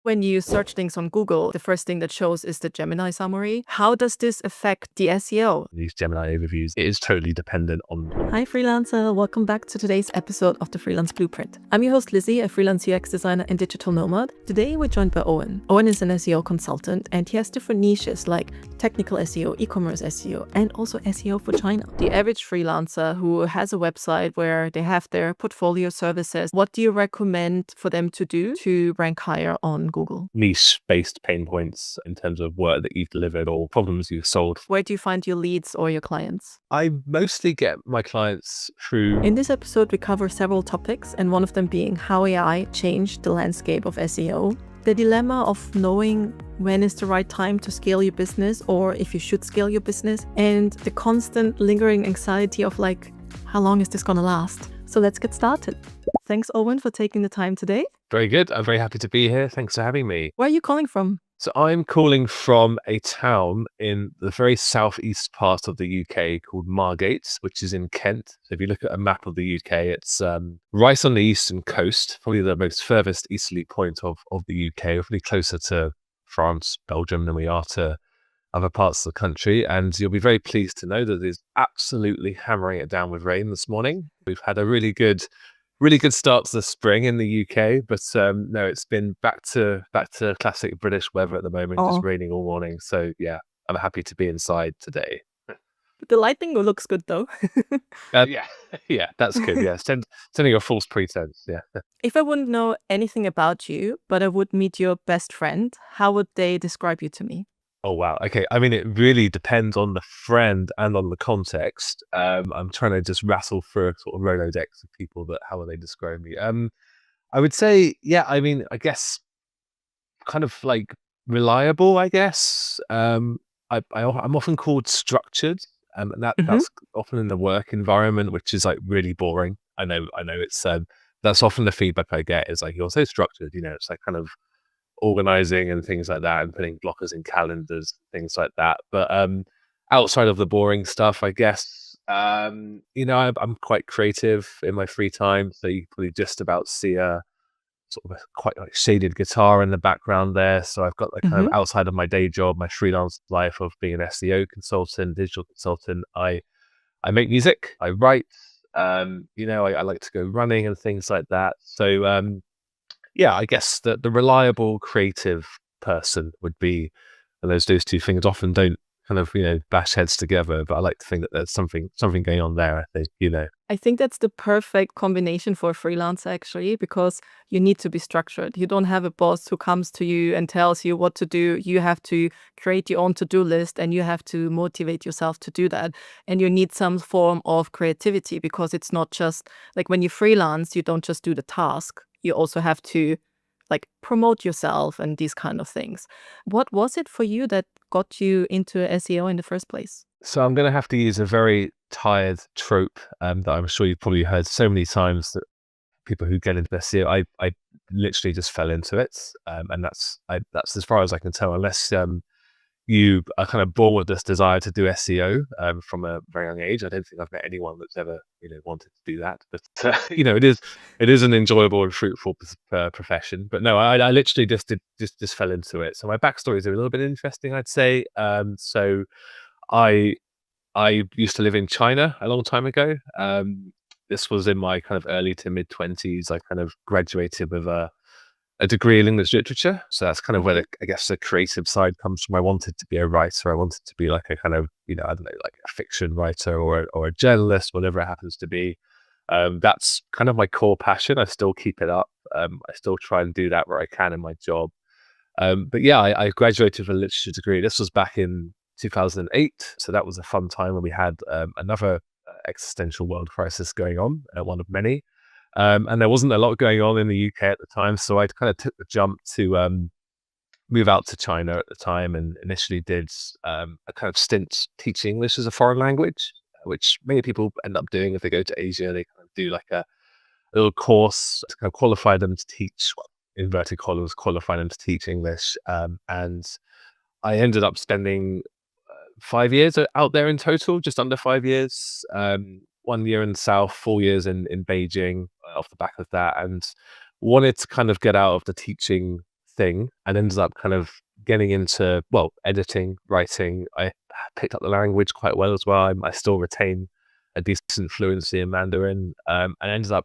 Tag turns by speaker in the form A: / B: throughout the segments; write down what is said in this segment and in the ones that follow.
A: When you search things on Google, the first thing that shows is the Gemini summary. How does this affect the SEO?
B: These Gemini overviews, it is totally dependent on...
A: Hi freelancer, welcome back to today's episode of the Freelance Blueprint. I'm your host Lizzie, a freelance UX designer and digital nomad. Today we're joined by Owain. Owain is an SEO consultant and he has different niches like technical SEO, e-commerce SEO, and also SEO for China. The average freelancer who has a website where they have their portfolio services, what do you recommend for them to do to rank higher on Google?
B: Niche-based pain points in terms of work that you've delivered or problems you've solved.
A: Where do you find your leads or your clients?
B: I mostly get my clients through...
A: In this episode, we cover several topics, and one of them being how AI changed the landscape of SEO, the dilemma of knowing when is the right time to scale your business or if you should scale your business, and the constant lingering anxiety of like, how long is this gonna last? So let's get started. Thanks, Owain, for taking the time today.
B: Very good. I'm very happy to be here. Thanks for having me.
A: Where are you calling from?
B: So I'm calling from a town in the very southeast part of the UK called Margate, which is in Kent. So if you look at a map of the UK, it's right on the eastern coast, probably the most furthest easterly point of the UK. We're probably closer to France, Belgium than we are to other parts of the country. And you'll be very pleased to know that it's absolutely hammering it down with rain this morning. We've had a really good start to the spring in the UK, but no, it's been back to classic British weather at the moment, just raining all morning. So yeah, I'm happy to be inside today.
A: The lighting looks good though.
B: Yeah, that's good. Yeah, sending a false pretense. Yeah.
A: If I wouldn't know anything about you, but I would meet your best friend, how would they describe you to me?
B: Oh, wow. Okay. I mean, it really depends on the friend and on the context. I'm trying to just rattle through a sort of Rolodex of people that, how would they describe me? I would say, yeah, I mean, I guess kind of like reliable, I guess. I'm often called structured, and that's often in the work environment, which is like really boring. I know it's, that's often the feedback I get is like, you're so structured, it's like kind of organizing and things like that and putting blockers in calendars, things like that. But outside of the boring stuff, I guess, I'm quite creative in my free time. So you probably just about see a sort of a quite like shaded guitar in the background there. So I've got like kind of outside of my day job, my freelance life of being an SEO consultant, digital consultant, I make music, I write, I like to go running and things like that. So yeah, I guess the reliable creative person would be, and those two things often don't kind of, bash heads together, but I like to think that there's something going on there, I think,
A: I think that's the perfect combination for a freelancer actually, because you need to be structured. You don't have a boss who comes to you and tells you what to do. You have to create your own to-do list and you have to motivate yourself to do that. And you need some form of creativity because it's not just like when you freelance, you don't just do the task. You also have to like promote yourself and these kind of things. What was it for you that got you into SEO in the first place?
B: So I'm going to have to use a very tired trope that I'm sure you've probably heard so many times, that people who get into SEO, I literally just fell into it. And that's as far as I can tell, unless you are kind of born with this desire to do SEO from a very young age. I don't think I've met anyone that's ever, wanted to do that. But it is an enjoyable and fruitful profession. But no, I literally just fell into it. So my backstory is a little bit interesting, I'd say. So I used to live in China a long time ago. This was in my kind of early to mid 20s. I kind of graduated with a degree in English literature. So that's kind of where I guess the creative side comes from. I wanted to be a writer. I wanted to be like a kind of, I don't know, like a fiction writer or a journalist, whatever it happens to be. That's kind of my core passion. I still keep it up. I still try and do that where I can in my job. But yeah, I graduated with a literature degree. This was back in 2008. So that was a fun time when we had another existential world crisis going on, one of many. And there wasn't a lot going on in the UK at the time. So I kind of took the jump to move out to China at the time and initially did a kind of stint teaching English as a foreign language, which many people end up doing if they go to Asia. They kind of do like a little course to kind of qualify them to teach, inverted commas, qualify them to teach English. And I ended up spending 5 years out there in total, just under 5 years. 1 year in the South, 4 years in Beijing off the back of that, and wanted to kind of get out of the teaching thing and ended up kind of getting into, well, editing, writing. I picked up the language quite well as well. I still retain a decent fluency in Mandarin, and ended up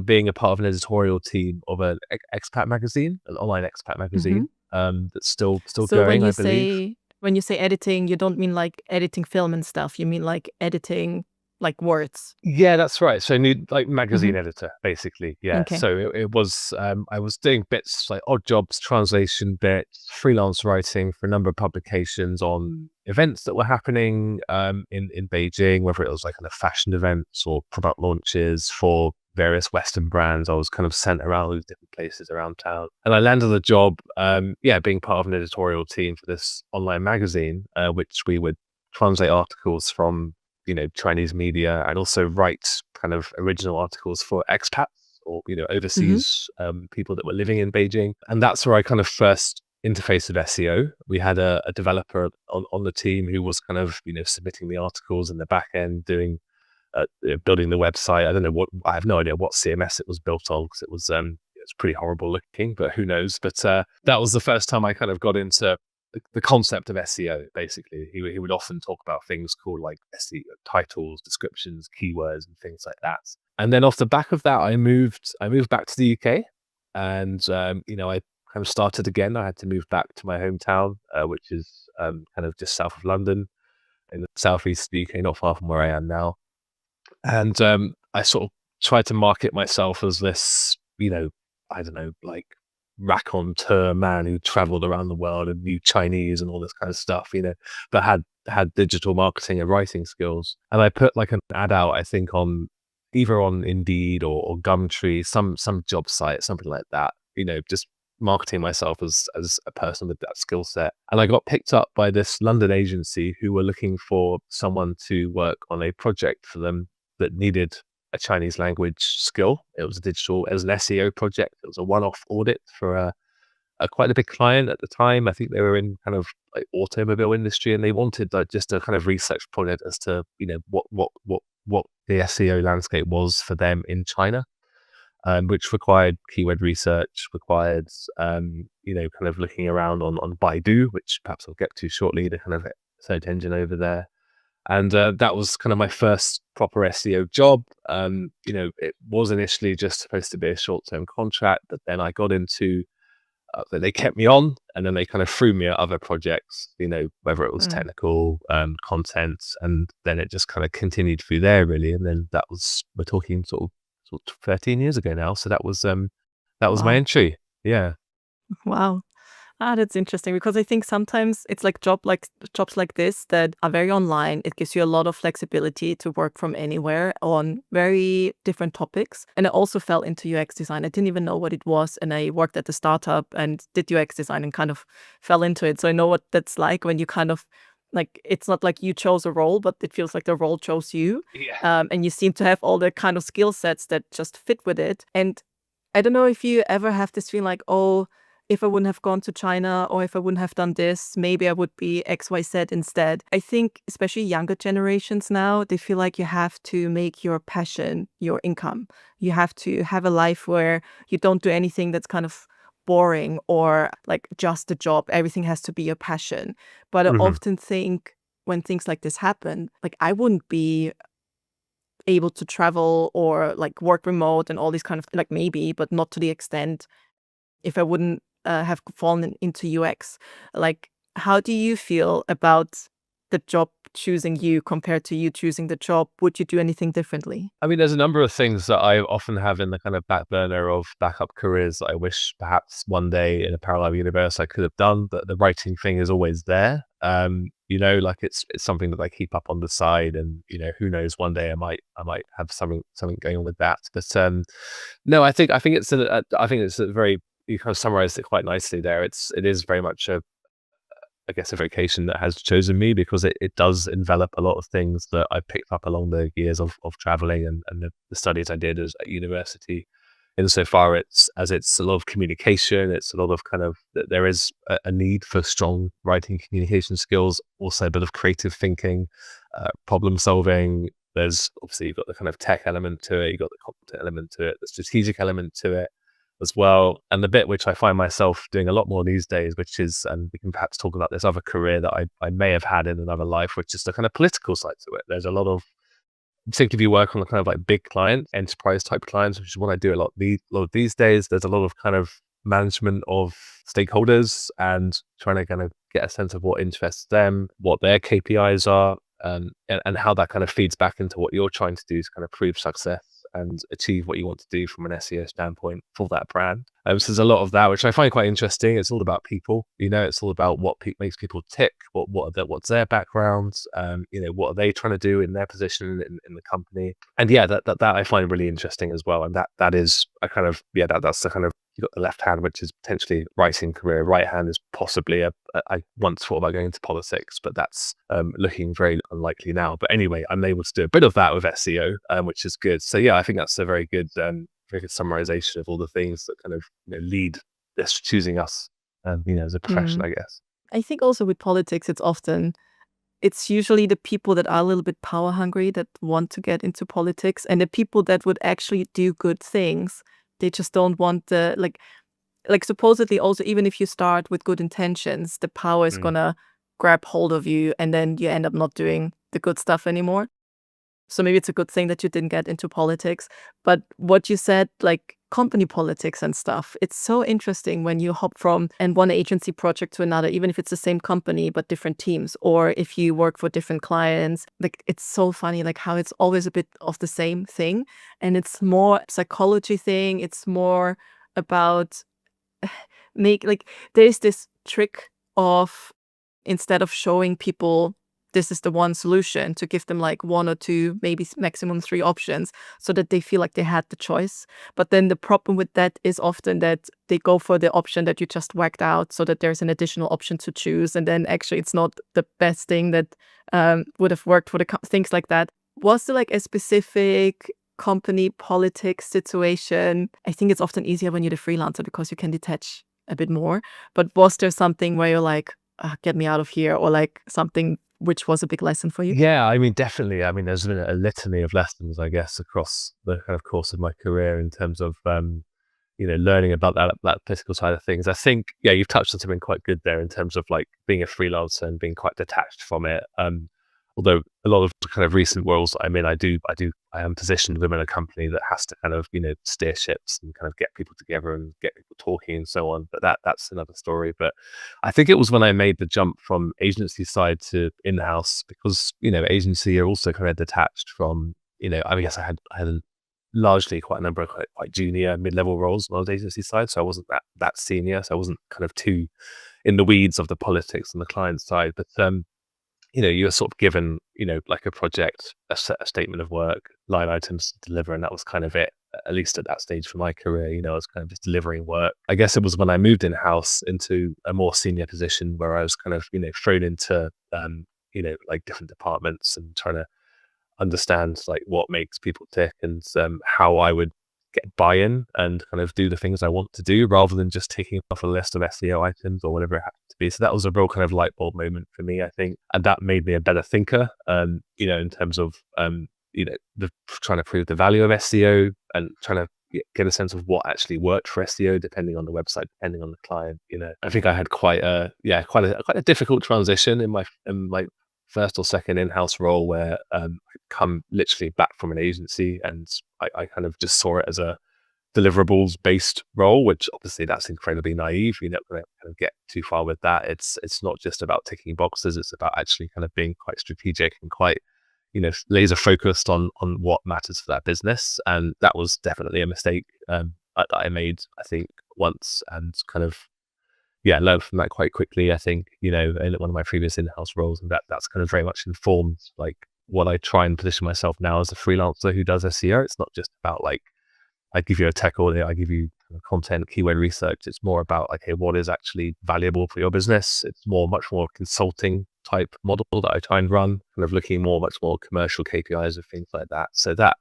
B: being a part of an editorial team of an expat magazine, an online expat
A: Hmm.
B: magazine, that's still
A: So
B: going, I believe.
A: when you say editing, you don't mean like editing film and stuff. You mean like editing like words.
B: Yeah, that's right. So new like
A: Hmm.
B: magazine editor, basically. Yeah.
A: Okay.
B: So it was I was doing bits like odd jobs, translation bits, freelance writing for a number of publications on events that were happening in Beijing, whether it was like kind of fashion events or product launches for various Western brands. I was kind of sent around these different places around town. And I landed a job being part of an editorial team for this online magazine, which we would translate articles from Chinese media and also write kind of original articles for expats or,
A: Hmm.
B: overseas people that were living in Beijing. And that's where I kind of first interfaced with SEO. We had a developer on the team who was kind of, submitting the articles in the back end, doing, building the website. I have no idea what CMS it was built on because it's pretty horrible looking, but who knows? But that was the first time I kind of got into the concept of SEO. Basically, he would often talk about things called like SEO titles, descriptions, keywords, and things like that. And then off the back of that, I moved back to the UK, and I kind of started again. I had to move back to my hometown, which is kind of just south of London in the southeast of the UK, not far from where I am now. And I sort of tried to market myself as this, I don't know, like raconteur man who traveled around the world and knew Chinese and all this kind of stuff, but had digital marketing and writing skills. And I put like an ad out, I think, on either on Indeed or Gumtree, some job site, something like that, just marketing myself as a person with that skill set. And I got picked up by this London agency who were looking for someone to work on a project for them that needed a Chinese language skill. It was an SEO project. It was a one-off audit for a quite a big client at the time. I think they were in kind of like automobile industry, and they wanted just a kind of research project as to what the SEO landscape was for them in China, which required keyword research, required kind of looking around on Baidu, which perhaps I'll get to shortly, the kind of search engine over there. And that was kind of my first proper SEO job. It was initially just supposed to be a short-term contract, but then I got into they kept me on, and then they kind of threw me at other projects, whether it was
A: Mm.
B: technical content, and then it just kind of continued through there really. And then we're talking sort of 13 years ago now. So that was my
A: Wow.
B: entry. Yeah.
A: Wow. Ah, that's interesting because I think sometimes it's like jobs like this that are very online. It gives you a lot of flexibility to work from anywhere on very different topics. And I also fell into UX design. I didn't even know what it was, and I worked at a startup and did UX design and kind of fell into it. So I know what that's like when you kind of like it's not like you chose a role, but it feels like the role chose you.
B: Yeah.
A: And you seem to have all the kind of skill sets that just fit with it. And I don't know if you ever have this feeling like, oh, if I wouldn't have gone to China or if I wouldn't have done this, maybe I would be XYZ instead. I think especially younger generations now, they feel like you have to make your passion your income. You have to have a life where you don't do anything that's kind of boring or like just a job. Everything has to be your passion. But I
B: Hmm.
A: often think when things like this happen, like I wouldn't be able to travel or like work remote and all these kind of like maybe, but not to the extent if I wouldn't have fallen into UX. Like, how do you feel about the job choosing you compared to you choosing the job? Would you do anything differently?
B: I mean, there's a number of things that I often have in the kind of back burner of backup careers that I wish perhaps one day in a parallel universe I could have done, but the writing thing is always there. Like it's something that I keep up on the side, and who knows, one day I might have something going on with that. But no, I think it's a very, you kind of summarized it quite nicely there. It is very much I guess, a vocation that has chosen me because it does envelop a lot of things that I picked up along the years of traveling and the studies I did at university. Insofar it's a lot of communication, it's a lot of kind of there is a need for strong writing communication skills, also a bit of creative thinking, problem solving. There's obviously you've got the kind of tech element to it, you've got the content element to it, the strategic element to it. as well. And the bit which I find myself doing a lot more these days, which is, and we can perhaps talk about this other career that I may have had in another life, which is the kind of political side to it. There's a lot of, particularly if you work on the kind of like big client, enterprise type clients, which is what I do a lot of these days. There's a lot of kind of management of stakeholders and trying to kind of get a sense of what interests them, what their KPIs are, and how that kind of feeds back into what you're trying to do to kind of prove success and achieve what you want to do from an SEO standpoint for that brand. So there's a lot of that, which I find quite interesting. It's all about people, it's all about what makes people tick, what's their backgrounds, what are they trying to do in their position in the company. And yeah, that I find really interesting as well. And that is a kind of, that's the kind of, you've got the left hand, which is potentially writing career. Right hand is possibly I once thought about going into politics, but that's looking very unlikely now. But anyway, I'm able to do a bit of that with SEO, which is good. So yeah, I think that's a very good summarization of all the things that kind of lead us choosing us, as a profession, I guess.
A: I think also with politics, it's usually the people that are a little bit power hungry that want to get into politics, and the people that would actually do good things. They just don't want the like supposedly also, even if you start with good intentions, the power is gonna grab hold of you and then you end up not doing the good stuff anymore. So maybe it's a good thing that you didn't get into politics. But what you said, like company politics and stuff, it's so interesting when you hop from one agency project to another, even if it's the same company but different teams, or if you work for different clients. Like, it's so funny, like how it's always a bit of the same thing, and it's more psychology thing. It's more about there's this trick of, instead of showing people this is the one solution, to give them like one or two, maybe maximum three options, so that they feel like they had the choice. But then the problem with that is often that they go for the option that you just whacked out, so that there's an additional option to choose. And then actually it's not the best thing that would have worked for things like that. Was there like a specific company politics situation? I think it's often easier when you're the freelancer because you can detach a bit more. But was there something where you're like, get me out of here, or like something which was a big lesson for you?
B: Yeah, I mean, definitely. I mean, there's been a litany of lessons, I guess, across the kind of course of my career in terms of, learning about that political side of things. I think, yeah, you've touched on something quite good there in terms of like being a freelancer and being quite detached from it. Although a lot of the kind of recent roles that I'm in, I am positioned within a company that has to kind of, steer ships and kind of get people together and get people talking and so on. But that's another story. But I think it was when I made the jump from agency side to in-house, because, agency are also kind of detached from, I guess I had largely quite a number of quite junior mid-level roles on the agency side. So I wasn't that senior. So I wasn't kind of too in the weeds of the politics on the client side. But, you were sort of given, like a project, a statement of work, line items to deliver. And that was kind of it, at least at that stage for my career. I was kind of just delivering work. I guess it was when I moved in-house into a more senior position where I was kind of, thrown into, like different departments and trying to understand like what makes people tick and how I would get buy-in and kind of do the things I want to do, rather than just ticking off a list of SEO items or whatever it happened to be. So that was a real kind of light bulb moment for me, I think. And that made me a better thinker, in terms of, trying to prove the value of SEO and trying to get a sense of what actually worked for SEO, depending on the website, depending on the client. I think I had quite a difficult transition in my first or second in-house role, where I'd come literally back from an agency, and I kind of just saw it as a deliverables based role, which obviously that's incredibly naive. You're not going to kind of get too far with that. It's not just about ticking boxes. It's about actually kind of being quite strategic and quite, laser focused on what matters for that business. And that was definitely a mistake that I made, I think, once, and kind of, learned from that quite quickly, I think, in one of my previous in-house roles. And that's kind of very much informed like what I try and position myself now as a freelancer who does SEO. It's not just about like, I give you a tech audit, I give you content, keyword research. It's more about like, hey, what is actually valuable for your business? It's much more consulting type model that I try and run, kind of looking much more commercial KPIs and things like that. So that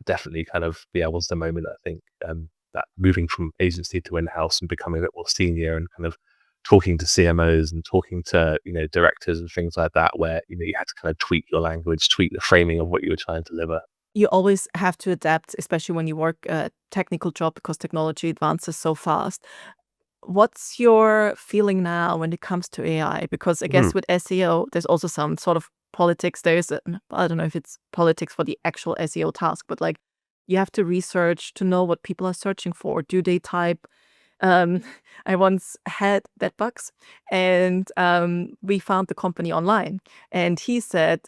B: definitely kind of, was the moment, I think, that moving from agency to in-house and becoming a bit more senior and kind of talking to CMOs and talking to, directors and things like that, where, you had to kind of tweak your language, tweak the framing of what you were trying to deliver.
A: you always have to adapt, especially when you work a technical job because technology advances so fast. What's your feeling now when it comes to AI? Because I
B: Mhm.
A: guess with SEO, there's also some sort of politics. I don't know if it's politics for the actual SEO task, but like you have to research to know what people are searching for. Do they type um, I once had bed bugs, and we found the company online. And he said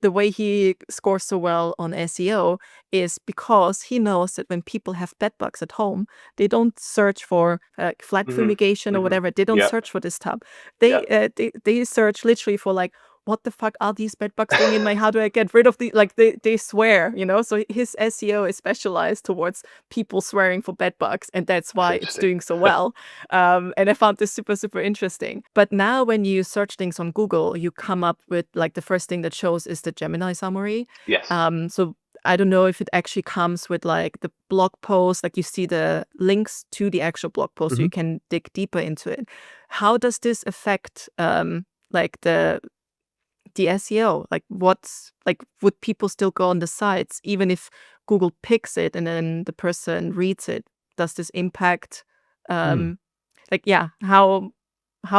A: the way he scores so well on SEO is because he knows that when people have bed bugs at home, they don't search for flat
C: Mhm.
A: fumigation or
C: Mhm.
A: whatever. They don't
C: Yeah.
A: search for this tab.
C: Yeah.
A: They search literally for like, what the fuck are these bed bugs doing in my? How do I get rid of the like? They swear, you know. So his SEO is specialized towards people swearing for bed bugs, and that's
C: That's
A: why it's
C: interesting.
A: doing so well. And I found this super, super interesting. But now when you search things on Google, you come up with like the first thing that shows is the Gemini summary.
C: Yes.
A: So I don't know if it actually comes with like the blog post, like you see the links to the actual blog post, so you
B: Mhm.
A: can dig deeper into it. How does this affect like the SEO? Like what's like would people still go on the sites even if Google picks it and then the person reads it? Does this impact
B: Mm.
A: like yeah, how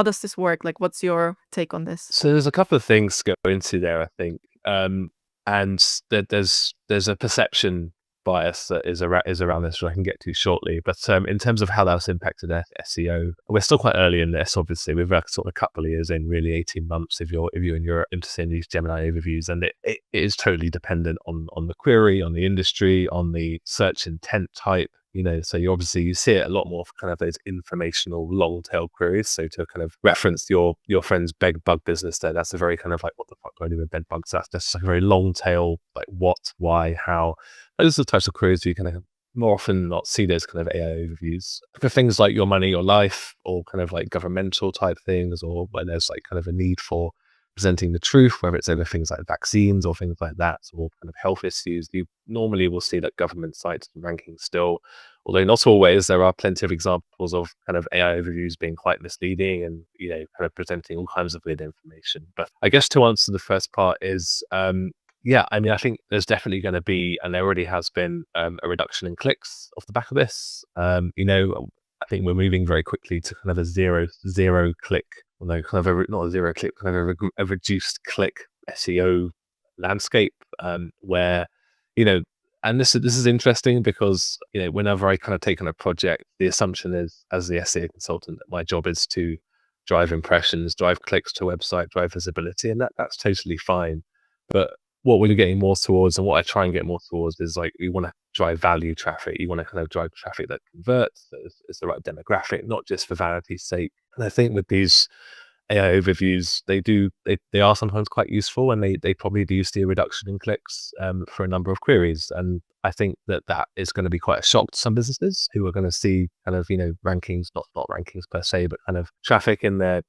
A: does this work? Like what's your take on this?
B: So there's a couple of things to go into there, I think, and there's a perception bias that is around this, which I can get to shortly. But in terms of how that's impacted SEO, we're still quite early in this. Obviously, we've got sort of a couple of years in, really 18 months if you're in Europe interested in these Gemini overviews, and it is totally dependent on the query, on the industry, on the search intent type. So you see it a lot more for kind of those informational long tail queries. So to kind of reference your friend's bed bug business there, that's a very kind of like, what the fuck do I do with bed bugs? That's just like a very long tail, like what, why, how. Those are the types of queries you kind of more often than not see those kind of AI overviews. For things like your money, your life, or kind of like governmental type things, or when there's like kind of a need for presenting the truth, whether it's over things like vaccines or things like that, or kind of health issues, you normally will see that government sites ranking still. Although not always, there are plenty of examples of kind of AI overviews being quite misleading and, kind of presenting all kinds of weird information. But I guess to answer the first part is, yeah, I mean, I think there's definitely going to be, and there already has been, a reduction in clicks off the back of this. I think we're moving very quickly to kind of a zero click, although kind of not a zero click, kind of a reduced click SEO landscape, where, you know, and this is interesting because, whenever I kind of take on a project, the assumption is, as the SEO consultant, that my job is to drive impressions, drive clicks to a website, drive visibility, and that's totally fine. But what we're getting more towards, and what I try and get more towards, is like, you want to drive value traffic. You want to kind of drive traffic that converts, that is the right demographic, not just for vanity's sake. And I think with these AI overviews, they are sometimes quite useful, and they probably do see a reduction in clicks, for a number of queries. And I think that is going to be quite a shock to some businesses who are going to see kind of, rankings, not rankings per se, but kind of traffic in their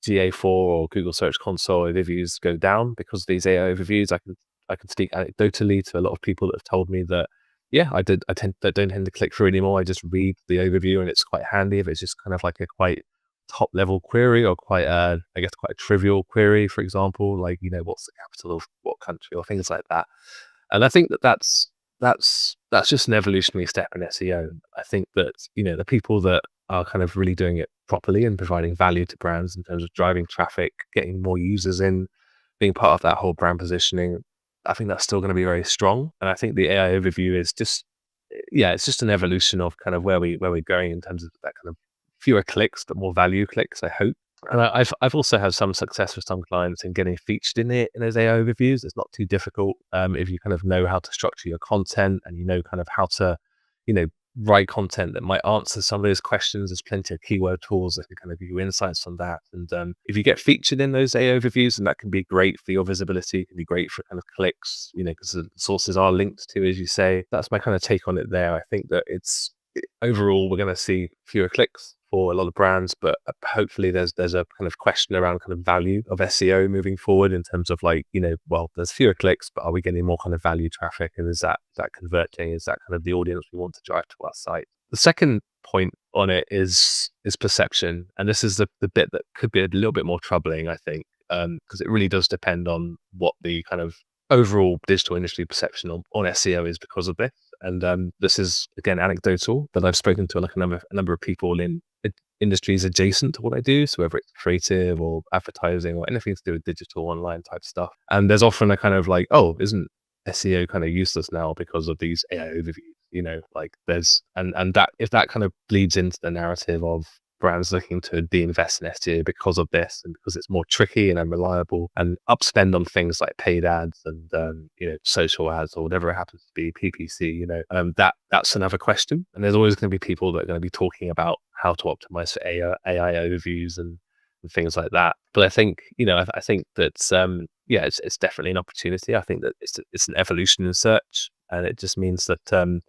B: GA4 or Google Search Console overviews go down because of these AI overviews. I can speak anecdotally to a lot of people that have told me that, yeah, I don't tend to click through anymore. I just read the overview, and it's quite handy if it's just kind of like a quite top level query, or quite I guess quite a trivial query, for example, like, what's the capital of what country, or things like that. And I think that's just an evolutionary step in SEO. I think that, the people that are kind of really doing it properly and providing value to brands in terms of driving traffic, getting more users in, being part of that whole brand positioning, I think that's still going to be very strong. And I think the AI overview is just, yeah, it's just an evolution of kind of where we're going in terms of that kind of fewer clicks, but more value clicks, I hope. And I've also had some success with some clients in getting featured in those AI overviews. It's not too difficult, if you kind of know how to structure your content, and kind of how to, write content that might answer some of those questions. There's plenty of keyword tools that can kind of give you insights on that. And if you get featured in those AI overviews, and that can be great for your visibility, it can be great for kind of clicks, because the sources are linked to, as you say. That's my kind of take on it there. I think that overall, we're going to see fewer clicks for a lot of brands, but hopefully there's a kind of question around kind of value of SEO moving forward, in terms of like, well, there's fewer clicks, but are we getting more kind of value traffic? And is that converting? Is that kind of the audience we want to drive to our site? The second point on it is perception. And this is the bit that could be a little bit more troubling, I think, because it really does depend on what the kind of overall digital industry perception on SEO is because of this. And this is again anecdotal, but I've spoken to like a number of people in industries adjacent to what I do. So whether it's creative or advertising or anything to do with digital online type stuff. And there's often a kind of like, oh, isn't SEO kind of useless now because of these AI overviews? You know, like there's and that if that kind of bleeds into the narrative of brands looking to de-invest in SEO because of this and because it's more tricky and unreliable and upspend on things like paid ads and social ads or whatever it happens to be, PPC, that's another question. And there's always going to be people that are going to be talking about how to optimize for AI overviews and things like that. But I think, I think that it's definitely an opportunity. I think that it's an evolution in search, and it just means that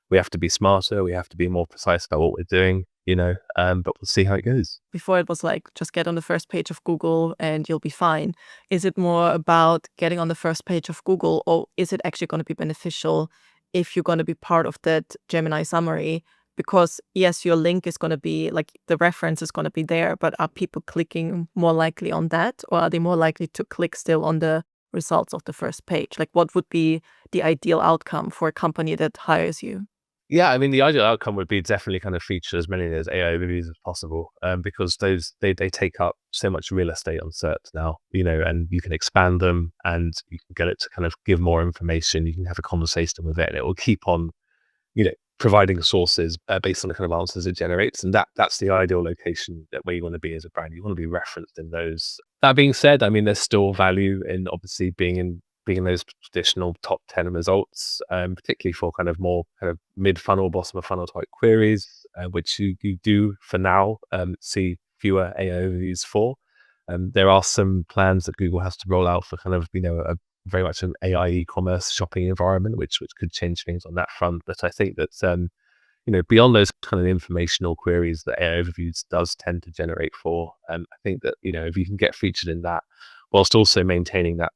B: we have to be smarter, we have to be more precise about what we're doing, but we'll see how it goes.
A: Before it was like, just get on the first page of Google and you'll be fine. Is it more about getting on the first page of Google, or is it actually going to be beneficial if you're going to be part of that Gemini summary? Because yes, your link is going to be like, the reference is going to be there, but are people clicking more likely on that, or are they more likely to click still on the results of the first page? Like, what would be the ideal outcome for a company that hires you?
B: Yeah, I mean, the ideal outcome would be definitely kind of feature as many of those AI overviews as possible, because they take up so much real estate on search now, and you can expand them and you can get it to kind of give more information. You can have a conversation with it, and it will keep on, providing sources based on the kind of answers it generates, and that's the ideal location where you want to be as a brand. You want to be referenced in those. That being said, I mean, there's still value in obviously being in those traditional top 10 results, particularly for kind of more kind of mid-funnel, bottom of funnel type queries, which you do for now see fewer AI overviews for. There are some plans that Google has to roll out for kind of, a very much an AI e-commerce shopping environment, which could change things on that front. But I think that, beyond those kind of informational queries that AI overviews does tend to generate for, I think that, if you can get featured in that, whilst also maintaining that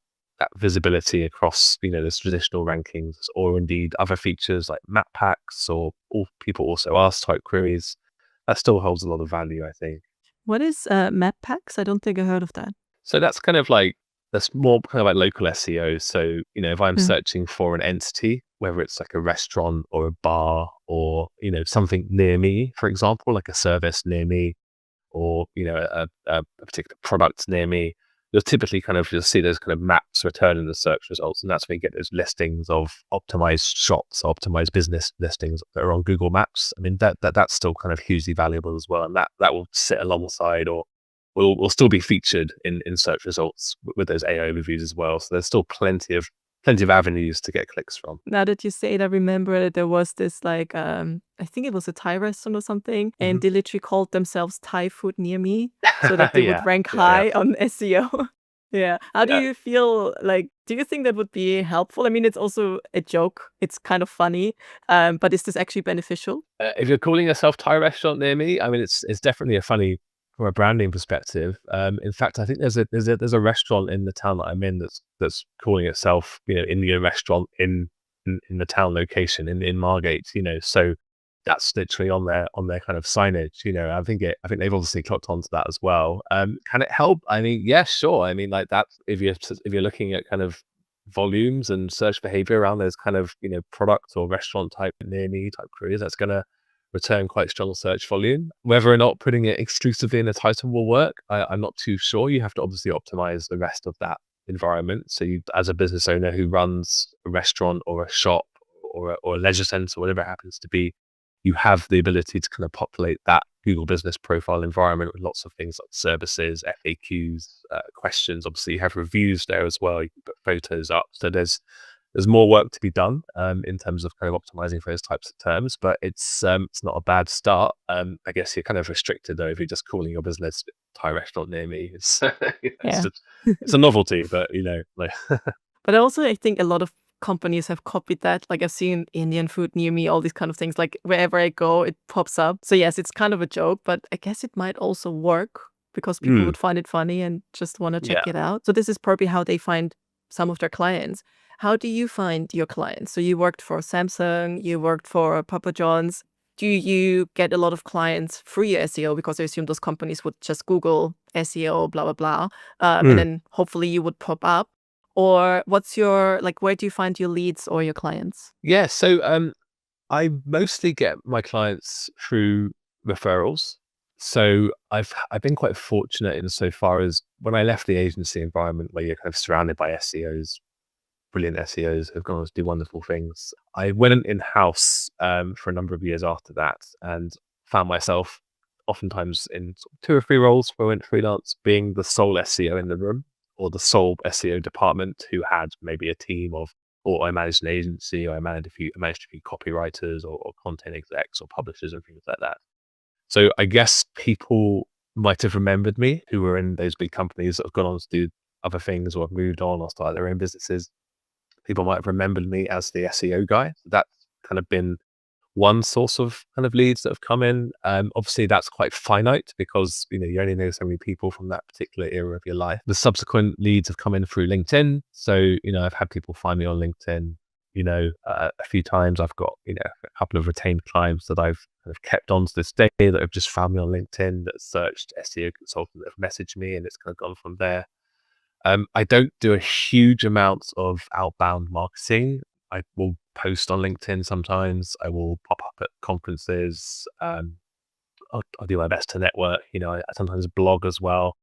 B: visibility across, those traditional rankings, or indeed other features like map packs or all people also ask type queries, that still holds a lot of value, I think.
A: What is map packs? I don't think I heard of that.
B: So that's kind of like, that's more kind of like local SEO. So, if I'm
A: Mm.
B: searching for an entity, whether it's like a restaurant or a bar or, something near me, for example, like a service near me, or, a particular product near me, you'll see those kind of maps return in the search results. And that's where you get those listings of optimized shops, optimized business listings that are on Google Maps. I mean, that's still kind of hugely valuable as well. And that will sit alongside, or will still be featured in search results with those AI overviews as well. So there's still plenty of avenues to get clicks from.
A: Now that you say it, I remember that there was this like, I think it was a Thai restaurant or something, and they literally called themselves Thai food near me so that they would rank high on SEO. Yeah. How do
B: Yeah.
A: you feel like, do you think that would be helpful? I mean, it's also a joke. It's kind of funny. But is this actually beneficial?
B: If you're calling yourself Thai restaurant near me, I mean, it's definitely a funny from a branding perspective. In fact, I think there's a restaurant in the town that I'm in that's calling itself, Indian restaurant in the town location in Margate. So that's literally on their kind of signage. I think they've obviously clocked onto that as well. Can it help? I mean, yeah, sure. I mean, like that, if you're looking at kind of volumes and search behavior around those kind of product or restaurant type near me type queries, that's going to return quite strong search volume. Whether or not putting it exclusively in a title will work, I'm not too sure. You have to obviously optimize the rest of that environment. So you, as a business owner who runs a restaurant or a shop or a leisure center, whatever it happens to be, you have the ability to kind of populate that Google Business Profile environment with lots of things like services, FAQs, questions. Obviously, you have reviews there as well. You can put photos up. So there's more work to be done in terms of kind of optimizing for those types of terms, but it's not a bad start. I guess you're kind of restricted though if you're just calling your business Thai restaurant near me. It's
A: Yeah.
B: it's a novelty, but like
A: But also, I think a lot of companies have copied that. Like, I've seen Indian food near me, all these kind of things. Like, wherever I go, it pops up. So yes, it's kind of a joke, but I guess it might also work because people would find it funny and just want to check
B: yeah.
A: it out. So this is probably how they find some of their clients. How do you find your clients? So you worked for Samsung, you worked for Papa John's. Do you get a lot of clients through your SEO? Because I assume those companies would just Google SEO, blah, blah, blah. And then hopefully you would pop up. Or what's your, like, where do you find your leads or your clients?
B: Yeah, so I mostly get my clients through referrals. So I've been quite fortunate insofar as when I left the agency environment where you're kind of surrounded by SEOs, brilliant SEOs who've gone on to do wonderful things. I went in-house for a number of years after that and found myself oftentimes in sort of 2 or 3 roles where I went freelance, being the sole SEO in the room or the sole SEO department who had maybe a team of, or I managed an agency, or I managed a few copywriters or content execs or publishers and things like that. So I guess people might have remembered me who were in those big companies that have gone on to do other things or have moved on or started their own businesses. People might have remembered me as the SEO guy. That's kind of been one source of kind of leads that have come in. Obviously, that's quite finite because you only know so many people from that particular era of your life. The subsequent leads have come in through LinkedIn. So I've had people find me on LinkedIn. A few times I've got a couple of retained clients that I've kind of kept on to this day that have just found me on LinkedIn, that searched SEO consultant, that have messaged me, and it's kind of gone from there. I don't do a huge amount of outbound marketing. I will post on LinkedIn sometimes. I will pop up at conferences. I'll do my best to network. I sometimes blog as well,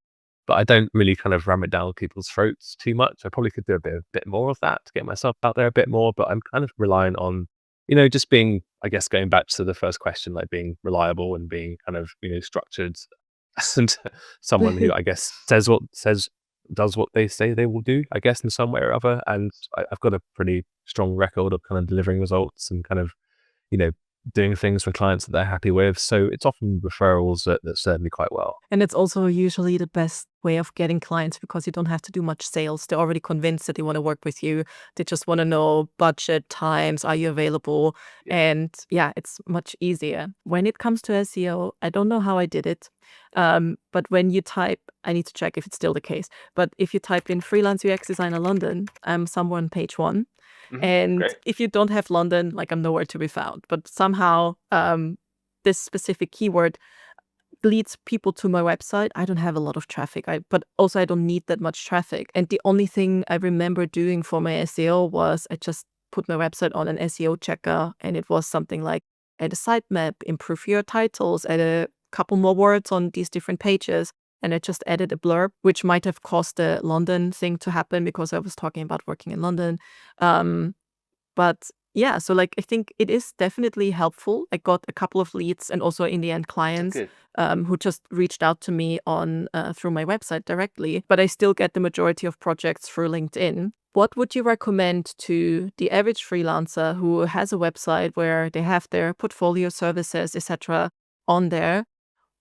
B: but I don't really kind of ram it down people's throats too much. I probably could do a bit more of that to get myself out there a bit more, but I'm kind of relying on, just being, I guess, going back to the first question, like being reliable and being kind of, structured and someone who I guess does what they say they will do, I guess, in some way or other. And I've got a pretty strong record of kind of delivering results and kind of, you know, doing things for clients that they're happy with. So it's often referrals that serve me quite well.
A: And it's also usually the best way of getting clients because you don't have to do much sales. They're already convinced that they want to work with you. They just want to know budget, times, are you available?
B: Yeah.
A: And yeah, it's much easier. When it comes to SEO, I don't know how I did it. But when you type, I need to check if it's still the case. But if you type in freelance UX designer London, I'm somewhere on page 1. And
B: Great.
A: if you don't have London, like, I'm nowhere to be found. But somehow this specific keyword leads people to my website. I don't have a lot of traffic, but also I don't need that much traffic. And the only thing I remember doing for my SEO was I just put my website on an SEO checker, and it was something like add a sitemap, improve your titles, add a couple more words on these different pages. And I just added a blurb, which might have caused the London thing to happen because I was talking about working in London. But yeah, so like I think it is definitely helpful. I got a couple of leads and also in the end clients
B: Good.
A: who just reached out to me on through my website directly. But I still get the majority of projects through LinkedIn. What would you recommend to the average freelancer who has a website where they have their portfolio services, etc. on there?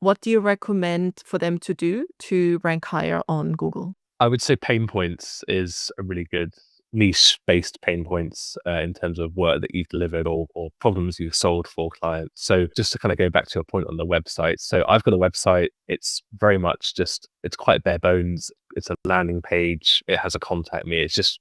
A: What do you recommend for them to do to rank higher on Google?
B: I would say pain points is a really good niche-based pain points in terms of work that you've delivered or problems you've solved for clients. So just to kind of go back to your point on the website. So I've got a website. It's very much just, it's quite bare bones. It's a landing page. It has a contact me. It's just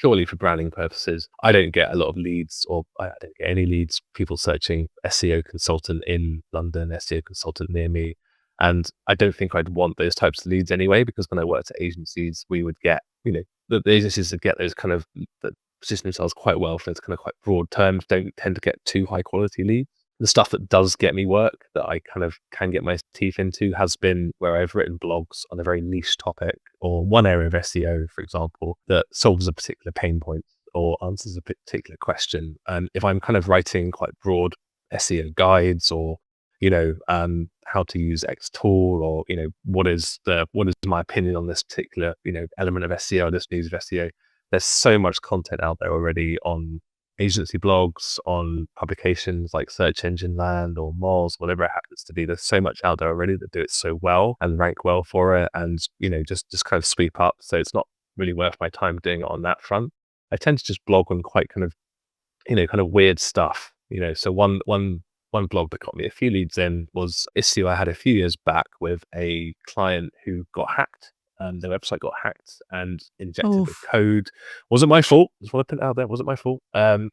B: purely for branding purposes. I don't get a lot of leads, or I don't get any leads, people searching SEO consultant in London, SEO consultant near me. And I don't think I'd want those types of leads anyway, because when I worked at agencies, we would get, the agencies that get those kind of, that position themselves quite well for those kind of quite broad terms, don't tend to get too high quality leads. The stuff that does get me work, that I kind of can get my teeth into, has been where I've written blogs on a very niche topic or one area of SEO, for example, that solves a particular pain point or answers a particular question. And if I'm kind of writing quite broad SEO guides or, how to use X tool, or, what is my opinion on this particular, element of SEO, this news of SEO, there's so much content out there already on agency blogs, on publications like Search Engine Land or Moz, whatever it happens to be. There's so much out there already that do it so well and rank well for it, and just kind of sweep up. So it's not really worth my time doing it on that front. I tend to just blog on quite kind of weird stuff. So one blog that got me a few leads in was issue I had a few years back with a client who got hacked. Their website got hacked and injected with code. Wasn't my fault. Just want to put it out there. Wasn't my fault. And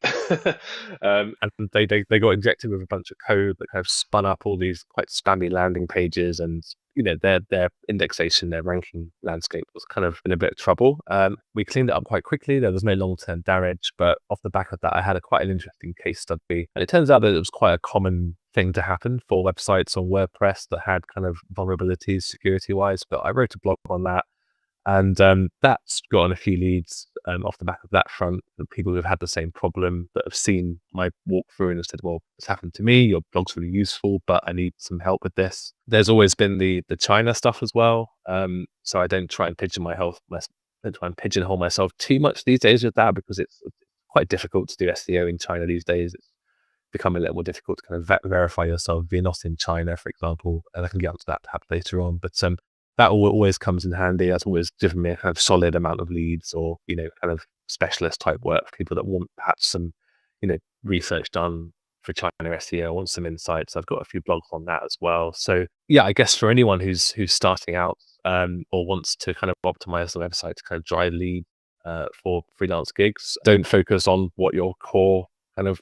B: they got injected with a bunch of code that kind of spun up all these quite spammy landing pages, and their indexation, their ranking landscape was kind of in a bit of trouble. We cleaned it up quite quickly. There was no long-term damage, but off the back of that, I had quite an interesting case study. And it turns out that it was quite a common thing to happen for websites on WordPress that had kind of vulnerabilities security-wise. But I wrote a blog on that. And that's gotten a few leads off the back of that front, of people who've had the same problem, that have seen my walkthrough and have said, well, it's happened to me, your blog's really useful, but I need some help with this. There's always been the China stuff as well. So I don't try and pigeonhole myself too much these days with that, because it's quite difficult to do SEO in China these days. It's become a little more difficult to kind of verify yourself if you're not in China, for example. And I can get onto that perhaps later on. But that always comes in handy. That's always given me a kind of solid amount of leads, or, kind of specialist type work for people that want perhaps some, research done for China SEO, want some insights. I've got a few blogs on that as well. So yeah, I guess for anyone who's starting out or wants to kind of optimize the website to kind of drive lead for freelance gigs, don't focus on what your core kind of,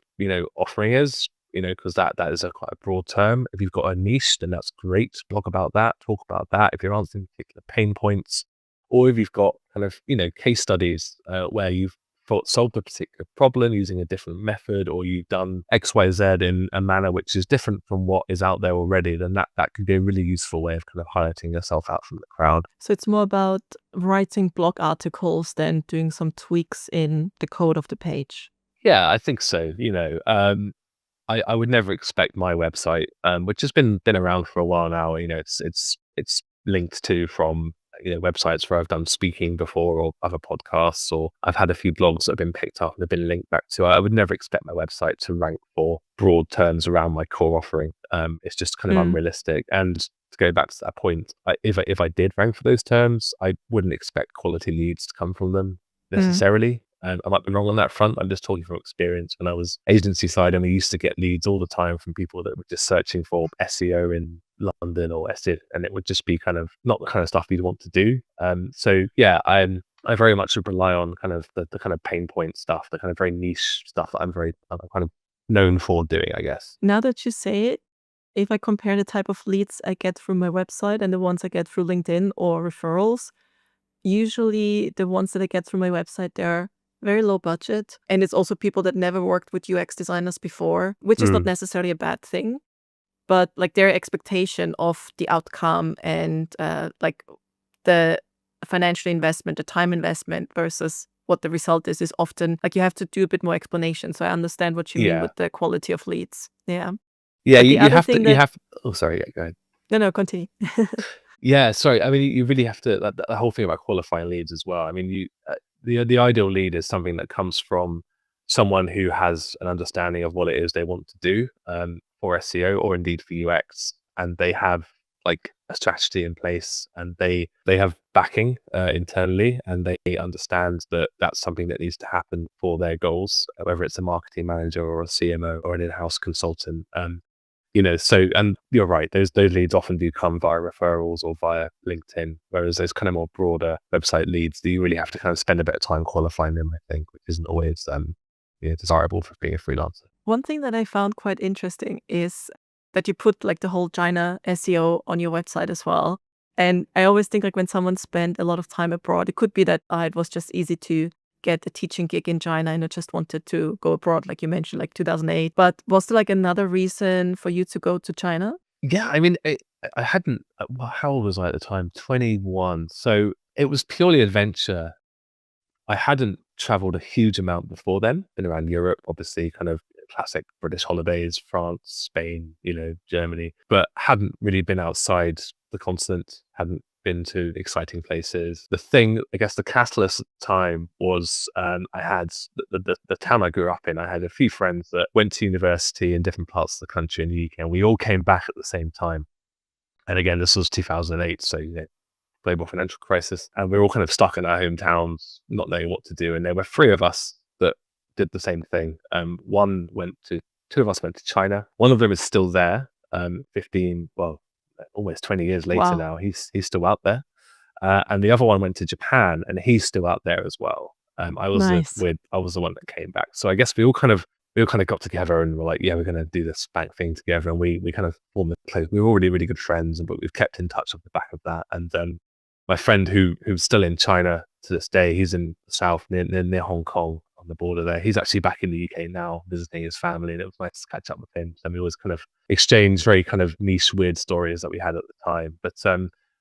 B: offering is. Because that is quite a broad term. If you've got a niche, then that's great. Blog about that, talk about that. If you're answering particular pain points, or if you've got kind of, case studies where you've solved a particular problem using a different method, or you've done X, Y, Z in a manner which is different from what is out there already, then that could be a really useful way of kind of highlighting yourself out from the crowd.
A: So it's more about writing blog articles than doing some tweaks in the code of the page.
B: Yeah, I think so. I would never expect my website, which has been around for a while now. It's linked to from websites where I've done speaking before, or other podcasts, or I've had a few blogs that have been picked up and have been linked back to. I would never expect my website to rank for broad terms around my core offering. It's just kind of unrealistic. And to go back to that point, if I did rank for those terms, I wouldn't expect quality leads to come from them necessarily. And I might be wrong on that front. I'm just talking from experience. When I was agency side, and we used to get leads all the time from people that were just searching for SEO in London or SEO, and it would just be kind of not the kind of stuff you'd want to do. So yeah, I very much would rely on kind of the kind of pain point stuff, the kind of very niche stuff that I'm kind of known for doing, I guess.
A: Now that you say it, if I compare the type of leads I get through my website and the ones I get through LinkedIn or referrals, usually the ones that I get through my website, they're very low budget. And it's also people that never worked with UX designers before, which is not necessarily a bad thing. But like their expectation of the outcome and like the financial investment, the time investment versus what the result is often like you have to do a bit more explanation. So I understand what you mean with the quality of leads. Yeah.
B: Yeah, you have to. Oh, sorry. Yeah, go ahead.
A: No, continue.
B: Yeah, sorry. I mean, you really have to. The whole thing about qualifying leads as well. I mean, the ideal lead is something that comes from someone who has an understanding of what it is they want to do for SEO, or indeed for UX, and they have like a strategy in place, and they have backing internally, and they understand that that's something that needs to happen for their goals, whether it's a marketing manager or a CMO or an in-house consultant. So, and you're right, those leads often do come via referrals or via LinkedIn, whereas those kind of more broader website leads, you really have to kind of spend a bit of time qualifying them, I think, which isn't always desirable for being a freelancer.
A: One thing that I found quite interesting is that you put like the whole China SEO on your website as well. And I always think like when someone spent a lot of time abroad, it could be that it was just easy to get a teaching gig in China and I just wanted to go abroad, like you mentioned, like 2008. But was there like another reason for you to go to China?
B: Yeah, I mean, I hadn't, how old was I at the time? 21. So it was purely adventure. I hadn't traveled a huge amount before then, been around Europe, obviously, kind of classic British holidays, France, Spain, Germany, but hadn't really been outside the continent, hadn't been to exciting places. The thing, I guess the catalyst at the time was I had the town I grew up in. I had a few friends that went to university in different parts of the country in the UK, and we all came back at the same time. And again, this was 2008, so global financial crisis, and we were all kind of stuck in our hometowns, not knowing what to do. And there were three of us that did the same thing. Two of us went to China. One of them is still there. 15, well, almost 20 years later now, he's still out there. And the other one went to Japan, and he's still out there as well. I was the one that came back. So I guess we all kind of we all kind of got together and we're like, yeah, we're going to do this bank thing together. And we kind of formed a close, we were already really good friends, but we've kept in touch off the back of that. And my friend who's still in China to this day, he's in the south near Hong Kong on the border there. He's actually back in the UK now visiting his family, and it was nice to catch up with him. And we always kind of exchanged very kind of niche, weird stories that we had at the time. But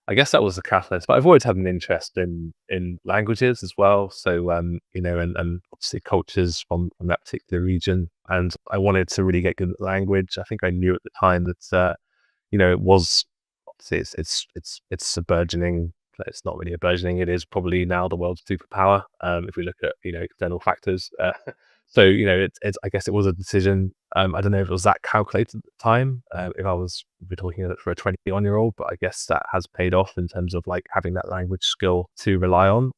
B: I guess that was the catalyst. But I've always had an interest in languages as well. So and obviously cultures from that particular region. And I wanted to really get good at language. I think I knew at the time that it was obviously it's a burgeoning. It's not really a burgeoning. It is probably now the world's superpower. If we look at external factors. So it's I guess it was a decision. I don't know if it was that calculated at the time. If we're talking for a 21-year-old, but I guess that has paid off in terms of like having that language skill to rely on.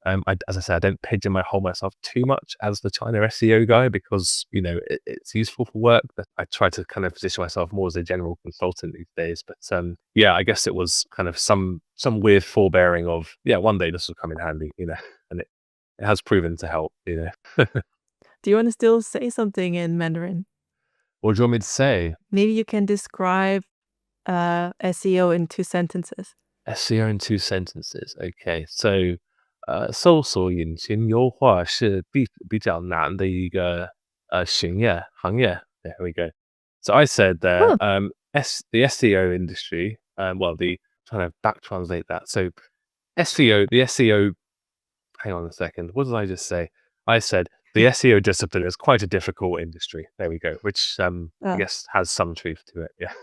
B: As I said, I don't pigeonhole myself too much as the China SEO guy because it's useful for work. But I try to kind of position myself more as a general consultant these days. But I guess it was kind of some weird forbearing of one day this will come in handy, and it has proven to help,
A: Do you want to still say something in Mandarin?
B: What do you want me to say?
A: Maybe you can describe SEO in 2 sentences.
B: SEO in 2 sentences. Okay, so 搜索引擎优化是比较难的一个行业. There we go. So I said there, the SEO industry, trying to back translate that. So the SEO, hang on a second. What did I just say? I said the SEO discipline is quite a difficult industry. There we go, which I guess has some truth to it. Yeah.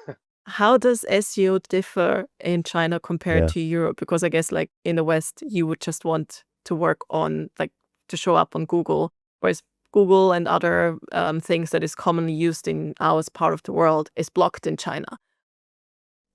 A: How does SEO differ in China compared to Europe? Because I guess like in the West, you would just want to work on like to show up on Google, whereas Google and other things that is commonly used in our part of the world is blocked in China.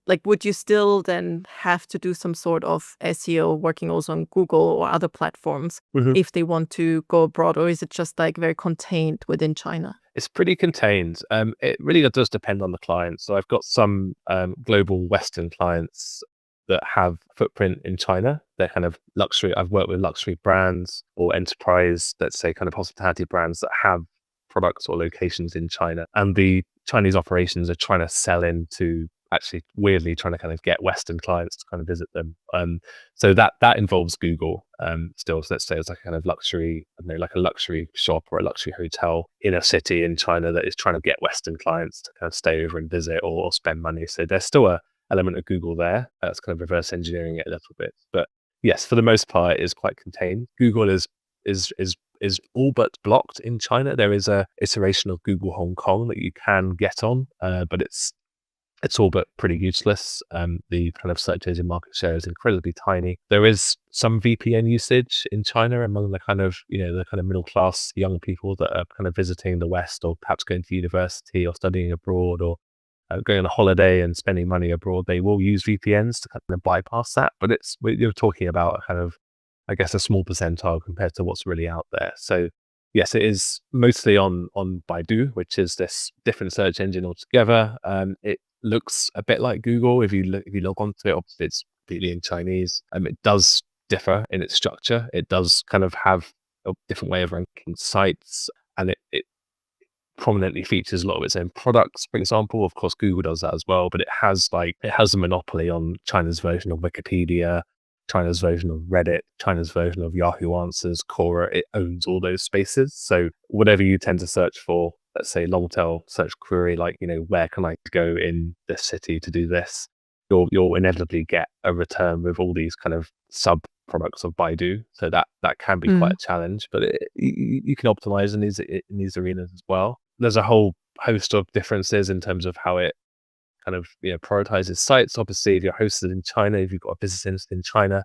A: Like, would you still then have to do some sort of SEO working also on Google or other platforms if they want to go abroad, or is it just like very contained within China?
B: It's pretty contained. It really does depend on the client. So I've got some global Western clients that have footprint in China. They're kind of luxury. I've worked with luxury brands or enterprise, let's say kind of hospitality brands that have products or locations in China. And the Chinese operations are trying to sell into actually weirdly trying to kind of get Western clients to kind of visit them. So that involves Google still. So let's say it's like a kind of luxury, I don't know, like a luxury shop or a luxury hotel in a city in China that is trying to get Western clients to kind of stay over and visit or spend money. So there's still a element of Google there. That's kind of reverse engineering it a little bit. But yes, for the most part, it is quite contained. Google is all but blocked in China. There is a iteration of Google Hong Kong that you can get on, but it's all but pretty useless. The kind of search engine market share is incredibly tiny. There is some VPN usage in China among the kind of, the kind of middle class young people that are kind of visiting the West or perhaps going to university or studying abroad or going on a holiday and spending money abroad. They will use VPNs to kind of bypass that, but you're talking about a kind of, I guess, a small percentile compared to what's really out there. So yes, it is mostly on Baidu, which is this different search engine altogether. It looks a bit like Google. If you log onto it, obviously it's completely in Chinese. It does differ in its structure. It does kind of have a different way of ranking sites, and it prominently features a lot of its own products, for example. Of course, Google does that as well, but it has a monopoly on China's version of Wikipedia, China's version of Reddit, China's version of Yahoo Answers, Quora. It owns all those spaces. So whatever you tend to search for, let's say long tail search query, like, where can I go in this city to do this? You'll inevitably get a return with all these kind of sub products of Baidu. So that can be quite a challenge, but you can optimize in these arenas as well. There's a whole host of differences in terms of how it kind of prioritizes sites. Obviously, if you're hosted in China, if you've got a business instance in China,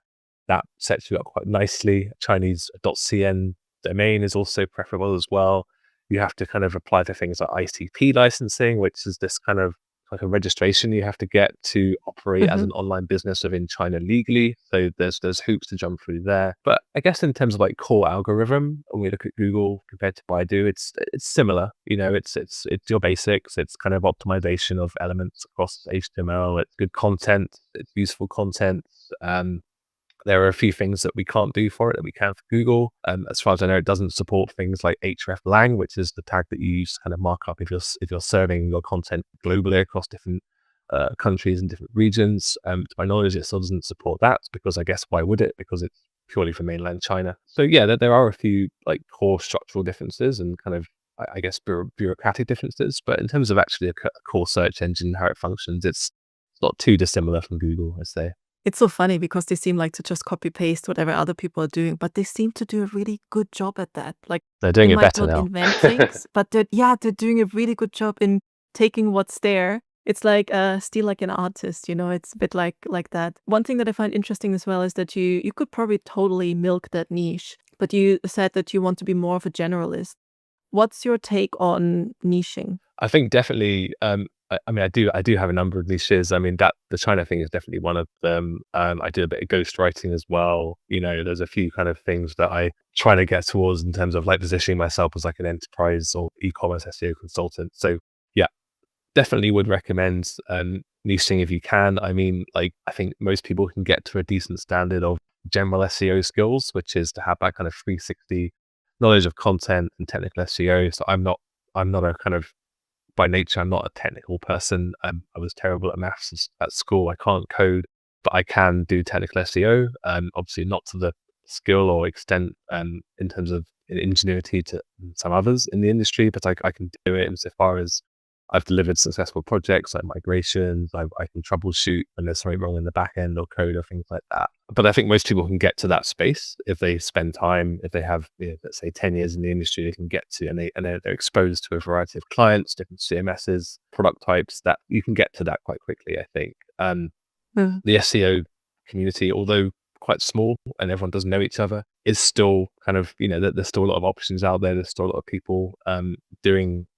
B: that sets you up quite nicely. Chinese .cn domain is also preferable as well. You have to kind of apply to things like ICP licensing, which is this kind of like a registration you have to get to operate as an online business within China legally. So there's hoops to jump through there. But I guess in terms of like core algorithm, when we look at Google compared to Baidu, it's similar. It's your basics. It's kind of optimization of elements across HTML. It's good content. It's useful content. There are a few things that we can't do for it that we can for Google. As far as I know, it doesn't support things like hreflang, which is the tag that you use to kind of mark up if you're serving your content globally across different countries and different regions. To my knowledge, it still doesn't support that, because I guess why would it? Because it's purely for mainland China. So yeah, there are a few like core structural differences and kind of, I guess, bureaucratic differences. But in terms of actually a core search engine, how it functions, it's not too dissimilar from Google, I'd say.
A: It's so funny because they seem like to just copy paste whatever other people are doing, but they seem to do a really good job at that. Like,
B: They're
A: they
B: doing it
A: might
B: better
A: not
B: now.
A: invent things, but they're doing a really good job in taking what's there. It's like still like an artist, it's a bit like that. One thing that I find interesting as well is that you could probably totally milk that niche, but you said that you want to be more of a generalist. What's your take on niching?
B: I think definitely. I mean, I do have a number of niches. I mean, that the China thing is definitely one of them. I do a bit of ghostwriting as well. There's a few kind of things that I try to get towards in terms of like positioning myself as like an enterprise or e-commerce SEO consultant. So yeah, definitely would recommend niching if you can. I mean, like, I think most people can get to a decent standard of general SEO skills, which is to have that kind of 360 knowledge of content and technical SEO. So I'm not a kind of, by nature, I'm not a technical person. I was terrible at maths at school. I can't code, but I can do technical SEO. Obviously not to the skill or extent in terms of ingenuity to some others in the industry, but I can do it insofar as I've delivered successful projects like migrations. I can troubleshoot when there's something wrong in the back end or code or things like that. But I think most people can get to that space if they spend time, if they have, let's say 10 years in the industry, they can get to, and they're exposed to a variety of clients, different CMSs, product types, that you can get to that quite quickly, I think. The SEO community, although quite small and everyone doesn't know each other, is still kind of, there's still a lot of options out there. There's still a lot of people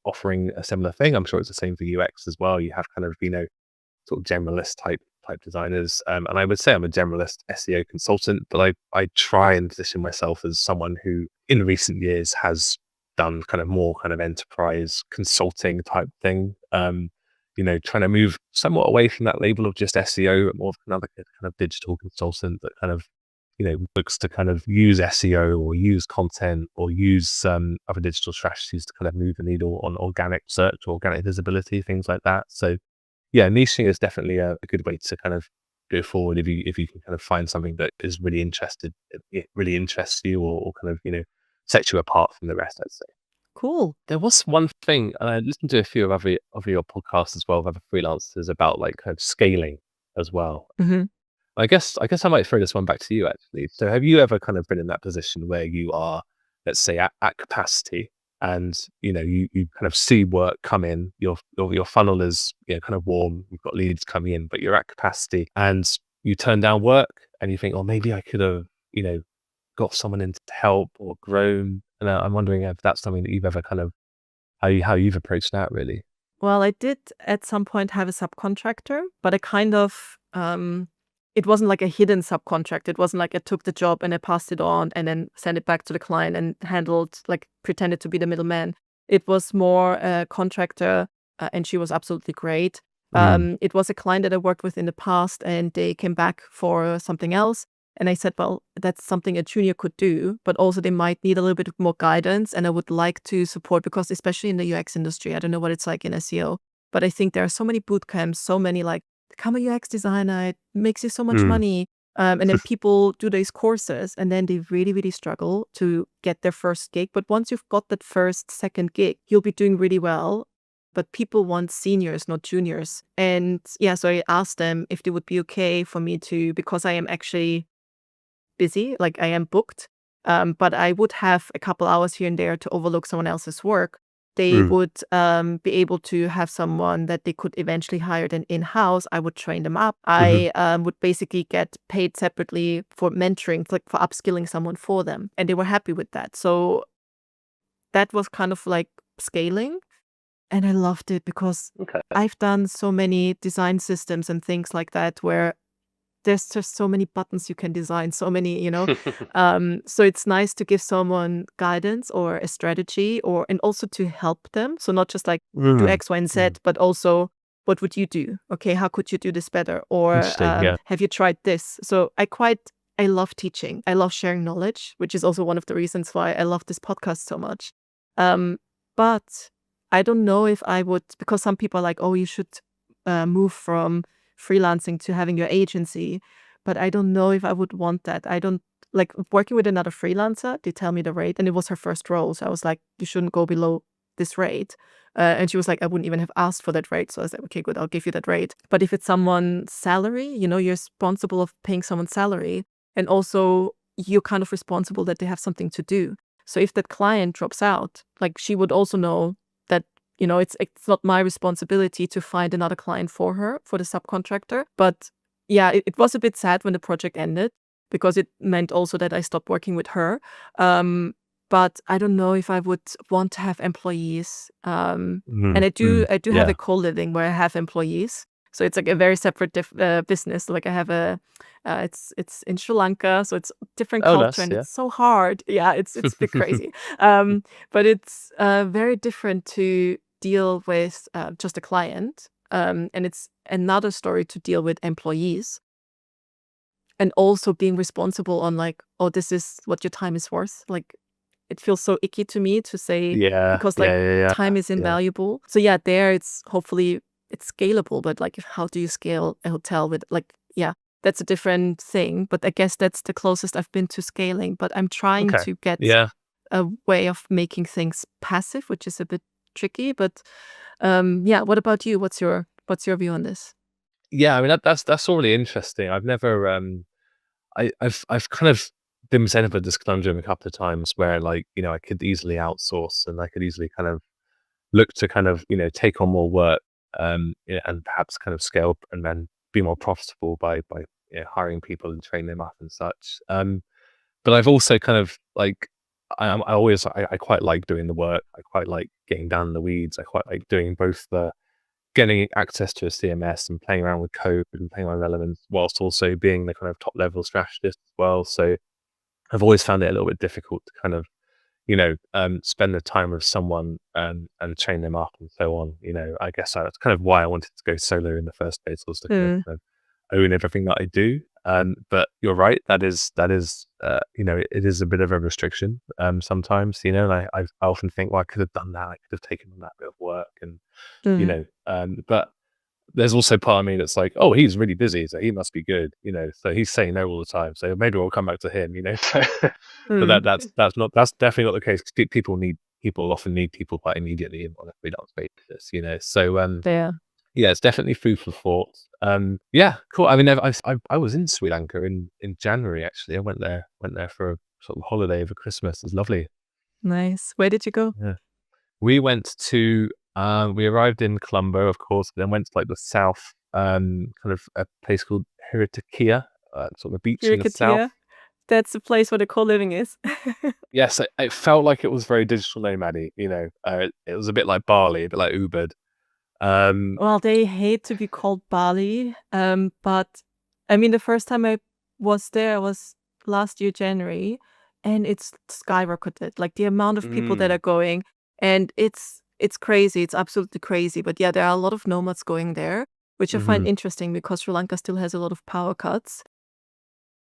B: offering a similar thing. I'm sure it's the same for UX as well. You have kind of, sort of generalist type designers. And I would say I'm a generalist SEO consultant, but I try and position myself as someone who in recent years has done kind of more kind of enterprise consulting type thing. Trying to move somewhat away from that label of just SEO, but more of another kind of digital consultant that kind of, looks to kind of use SEO or use content or use other digital strategies to kind of move the needle on organic search or organic visibility, things like that. So yeah, niching is definitely a good way to kind of go forward if you can kind of find something that is really it really interests you or kind of, sets you apart from the rest, I'd say.
A: Cool.
B: There was one thing, and I listened to a few of your podcasts as well, of other freelancers, about like kind of scaling as well.
A: hmm
B: I guess I might throw this one back to you, actually. So have you ever kind of been in that position where you are, let's say, at capacity, and you kind of see work come in, your funnel is kind of warm, you've got leads coming in, but you're at capacity and you turn down work and you think, oh, maybe I could have got someone in to help or grown. And I'm wondering if that's something that you've ever kind of, how you've approached that, really.
A: Well, I did at some point have a subcontractor, but I kind of, it wasn't like a hidden subcontract. It wasn't like I took the job and I passed it on and then sent it back to the client and pretended to be the middleman. It was more a contractor, and she was absolutely great. It was a client that I worked with in the past, and they came back for something else. And I said, well, that's something a junior could do, but also they might need a little bit more guidance. And I would like to support, because especially in the UX industry, I don't know what it's like in SEO, but I think there are so many boot camps, so many like, become a UX designer, it makes you so much money. And then people do these courses and then they really, really struggle to get their first gig. But once you've got that second gig, you'll be doing really well. But people want seniors, not juniors. And yeah, so I asked them if they would be okay for me to, because I am actually busy, like I am booked, but I would have a couple hours here and there to overlook someone else's work. They would be able to have someone that they could eventually hire then in-house. I would train them up. I would basically get paid separately for mentoring, like for upskilling someone for them. And they were happy with that. So that was kind of like scaling. And I loved it because I've done so many design systems and things like that where there's just so many buttons you can design, so many, so it's nice to give someone guidance or a strategy and also to help them. So not just like do X, Y, and Z, but also what would you do? Okay, how could you do this better? Or
B: Interesting, yeah.
A: have you tried this? So I quite I love teaching. I love sharing knowledge, which is also one of the reasons why I love this podcast so much. But I don't know if I would, because some people are like, oh, you should move from freelancing to having your agency. But I don't know if I would want that. I don't like working with another freelancer. They tell me the rate, and it was her first role. So I was like, you shouldn't go below this rate. And she was like, I wouldn't even have asked for that rate. So I was like, okay, good, I'll give you that rate. But if it's someone's salary, you're responsible of paying someone's salary. And also you're kind of responsible that they have something to do. So if that client drops out, like she would also know that, it's not my responsibility to find another client for her, for the subcontractor. But yeah, it was a bit sad when the project ended because it meant also that I stopped working with her. But I don't know if I would want to have employees. And I do have
B: Yeah.
A: a co-living where I have employees. So it's like a very separate business. Like I have it's in Sri Lanka, so it's different
B: Oh,
A: culture,
B: that's
A: and
B: yeah.
A: it's so hard. Yeah, it's a bit crazy. But it's very different to deal with just a client. And it's another story to deal with employees. And also being responsible on like, oh, this is what your time is worth. Like it feels so icky to me to say,
B: Yeah.
A: because like
B: Yeah.
A: time is
B: Yeah.
A: invaluable. So yeah, there it's hopefully it's scalable, but like how do you scale a hotel with like, yeah, that's a different thing. But I guess that's the closest I've been to scaling. But I'm trying
B: Okay.
A: to get
B: Yeah.
A: a way of making things passive, which is a bit tricky. But yeah, what about you? What's your view on this?
B: Yeah. I mean, that's all really interesting. I've never I've kind of been presented with this conundrum a couple of times where like, I could easily outsource and I could easily kind of look to kind of, take on more work, and perhaps kind of scale up and then be more profitable by hiring people and training them up and such. But I've also kind of like, I quite like doing the work. I quite like getting down in the weeds. I quite like doing both the getting access to a CMS and playing around with code and playing around with elements whilst also being the kind of top level strategist as well. So I've always found it a little bit difficult to kind of, spend the time with someone and train them up and so on. I guess that's kind of why I wanted to go solo in the first place, was to
A: Mm,
B: kind of own everything that I do. But you're right, that is, it is a bit of a restriction sometimes, and I often think, well, I could have done that. I could have taken on that bit of work and,
A: mm,
B: but there's also part of me that's like, oh, he's really busy, so he must be good, so he's saying no all the time, so maybe we'll come back to him. But
A: mm.
B: that's definitely not the case. 'Cause people often need people quite immediately on a freelance basis. So
A: Yeah.
B: yeah, it's definitely food for thought. Yeah, cool. I mean, I was in Sri Lanka in January actually. I went there for a sort of holiday over Christmas. It was lovely.
A: Nice. Where did you go?
B: Yeah. We went to, we arrived in Colombo, of course, then went to like the south, kind of a place called Hiratakia, sort of a beach in the south.
A: Kirikatia. That's the place where the co-living is.
B: Yes, it felt like it was very digital nomady, it was a bit like Bali, a bit like Ubud. Um,
A: Well, they hate to be called Bali, but I mean, the first time I was there was last year, January, and it's skyrocketed. Like the amount of people that
B: mm,
A: are going, and it's crazy. It's absolutely crazy. But yeah, there are a lot of nomads going there, which I find
B: mhm.
A: interesting because Sri Lanka still has a lot of power cuts.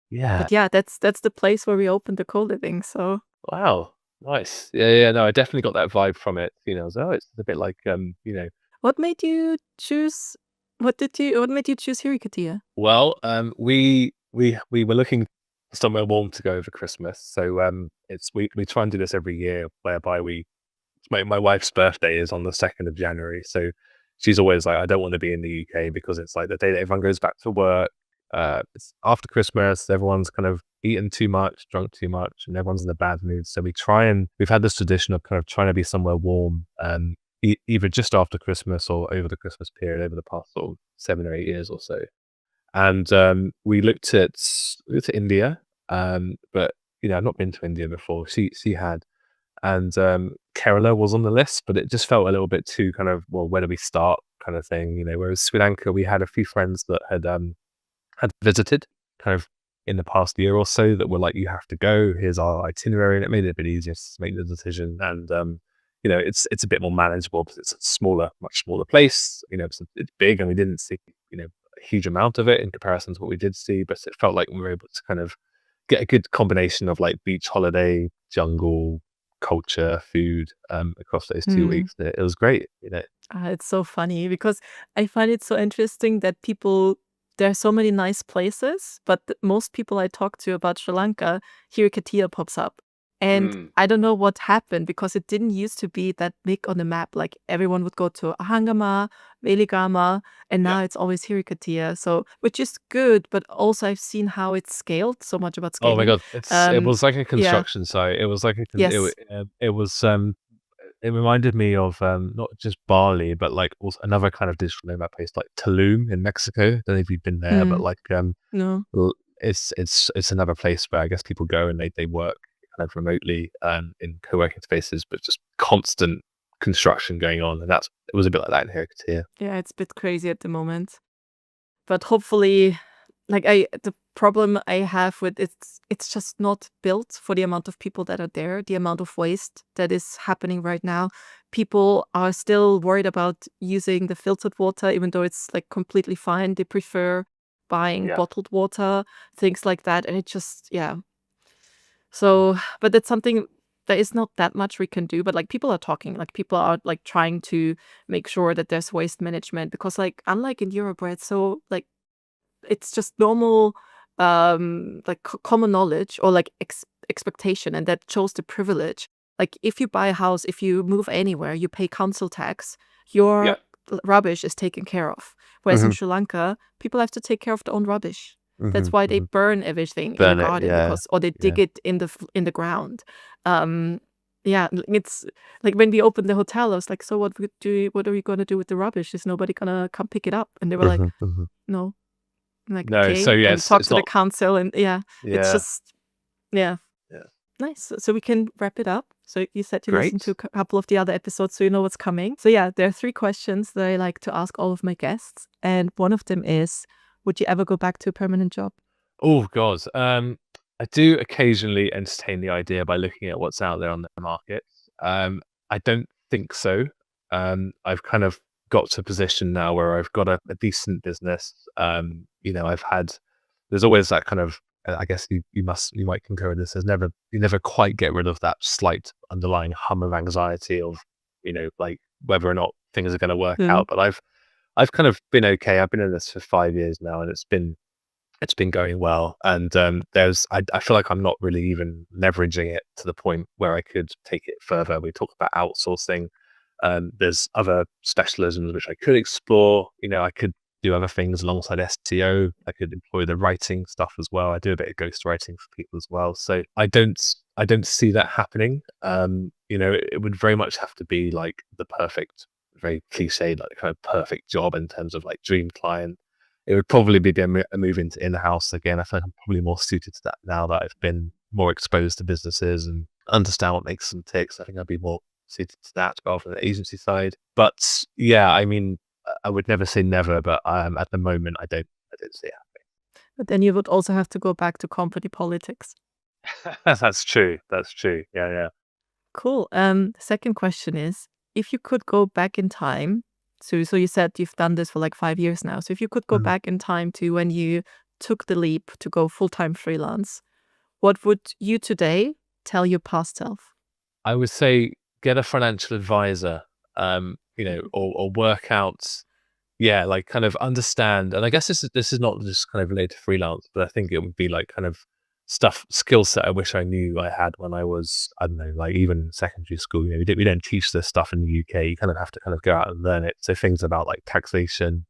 B: Yeah.
A: But yeah, that's the place where we opened the co-living. So
B: Wow. Nice. Yeah. No, I definitely got that vibe from it. I was, oh, it's a bit like,
A: what made you choose? What made you choose Hirikatia?
B: well, we were looking for somewhere warm to go over Christmas. So it's we try and do this every year, whereby my wife's birthday is on the 2nd of January. So she's always like, I don't want to be in the UK because it's like the day that everyone goes back to work. It's after Christmas, everyone's kind of eaten too much, drunk too much, and everyone's in a bad mood. So we've had this tradition of kind of trying to be somewhere warm, either just after Christmas or over the Christmas period over the past sort of 7 or 8 years or so. And we looked at India, but I've not been to India before. She had, and Kerala was on the list, but it just felt a little bit too kind of, well, where do we start kind of thing. Whereas Sri Lanka, we had a few friends that had visited kind of in the past year or so that were like, you have to go. Here's our itinerary, and it made it a bit easier to make the decision. And it's a bit more manageable because it's a much smaller place. It's big, and we didn't see a huge amount of it in comparison to what we did see, but it felt like we were able to kind of get a good combination of like beach holiday, jungle, culture, food across those 2 weeks. It was great, you know.
A: It's so funny because I find it so interesting that there are so many nice places, but most people I talk to about Sri Lanka, Hirikatia pops up. And
B: Mm.
A: I don't know what happened because it didn't used to be that big on the map. Like everyone would go to Ahangama, Veligama, and
B: Yeah.
A: now it's always Hirikatia. So, which is good, but also I've seen how it's scaled, so much about
B: Oh my
A: scaling.
B: god, it was like a
A: Yeah,
B: construction site. It was like
A: yes.
B: it was it reminded me of not just Bali, but like also another kind of digital nomad place like Tulum in Mexico. Don't know if you've been there, but
A: Mm,
B: like
A: no.
B: it's another place where I guess people go and they work kind of remotely in co-working spaces, but just constant construction going on, and it was a bit like that in Heraclea.
A: Yeah, it's a bit crazy at the moment. But hopefully, the problem I have with it's just not built for the amount of people that are there, the amount of waste that is happening right now. People are still worried about using the filtered water, even though it's like completely fine. They prefer buying
B: Yeah.
A: bottled water, things like that. And it just, yeah. So, but that's something there is not that much we can do, but like people are talking, like people are like trying to make sure that there's waste management because like unlike in Europe where it's so like it's just normal like common knowledge or like expectation and that shows the privilege. Like if you buy a house, if you move anywhere, you pay council tax,
B: Yeah.
A: your rubbish is taken care of. Whereas in
B: Hmm.
A: Sri Lanka, people have to take care of their own rubbish.
B: Hmm.
A: That's why they
B: Hmm.
A: burn everything in the
B: Burn it.
A: garden
B: Yeah.
A: because or they
B: Yeah.
A: dig it in the ground. Um yeah, it's like when we opened the hotel, I was like, so what are we gonna do with the rubbish? Is nobody gonna come pick it up? And they were like,
B: Hmm. Hmm.
A: no. I'm like,
B: No. So
A: okay, and
B: yes,
A: talk
B: it's
A: to the
B: not.
A: council and yeah, it's
B: Yeah.
A: just yeah,
B: Yeah.
A: nice. So we can wrap it up. So you said you listened to a
B: Great.
A: couple of the other episodes, so you know what's coming. So yeah, there are 3 questions that I like to ask all of my guests, and one of them is, would you ever go back to a permanent job?
B: Oh God. I do occasionally entertain the idea by looking at what's out there on the market. I don't think so. I've kind of got to a position now where I've got a decent business. There's always that kind of, I guess you might concur with this. You never quite get rid of that slight underlying hum of anxiety of, like whether or not things are going to work
A: Mm,
B: out. But I've kind of been okay. I've been in this for 5 years now, and it's been going well. And I feel like I'm not really even leveraging it to the point where I could take it further. We talk about outsourcing. There's other specialisms which I could explore. I could do other things alongside SEO. I could employ the writing stuff as well. I do a bit of ghostwriting for people as well. So I don't see that happening. It would very much have to be like the perfect, very cliche, like the kind of perfect job in terms of like dream client. It would probably be a move into in-house again. I feel like I'm probably more suited to that now that I've been more exposed to businesses and understand what makes them tick. So I think I'd be more suited to that rather than the agency side. But yeah, I mean, I would never say never, but at the moment, I don't see
A: but then you would also have to go back to company politics.
B: it. That's true. That's true. Yeah, yeah.
A: Cool. Second question is, if you could go back in time, so you said you've done this for like 5 years now. So if you could go
B: Mhm.
A: back in time to when you took the leap to go full-time freelance, what would you today tell your past self?
B: I would say get a financial advisor,
A: Mhm.
B: or work out. Yeah, like kind of understand, and I guess this is not just kind of related to freelance, but I think it would be like kind of skill set I wish I knew I had when I was, I don't know, like even secondary school. We don't teach this stuff in the UK. You kind of have to kind of go out and learn it. So things about like taxation,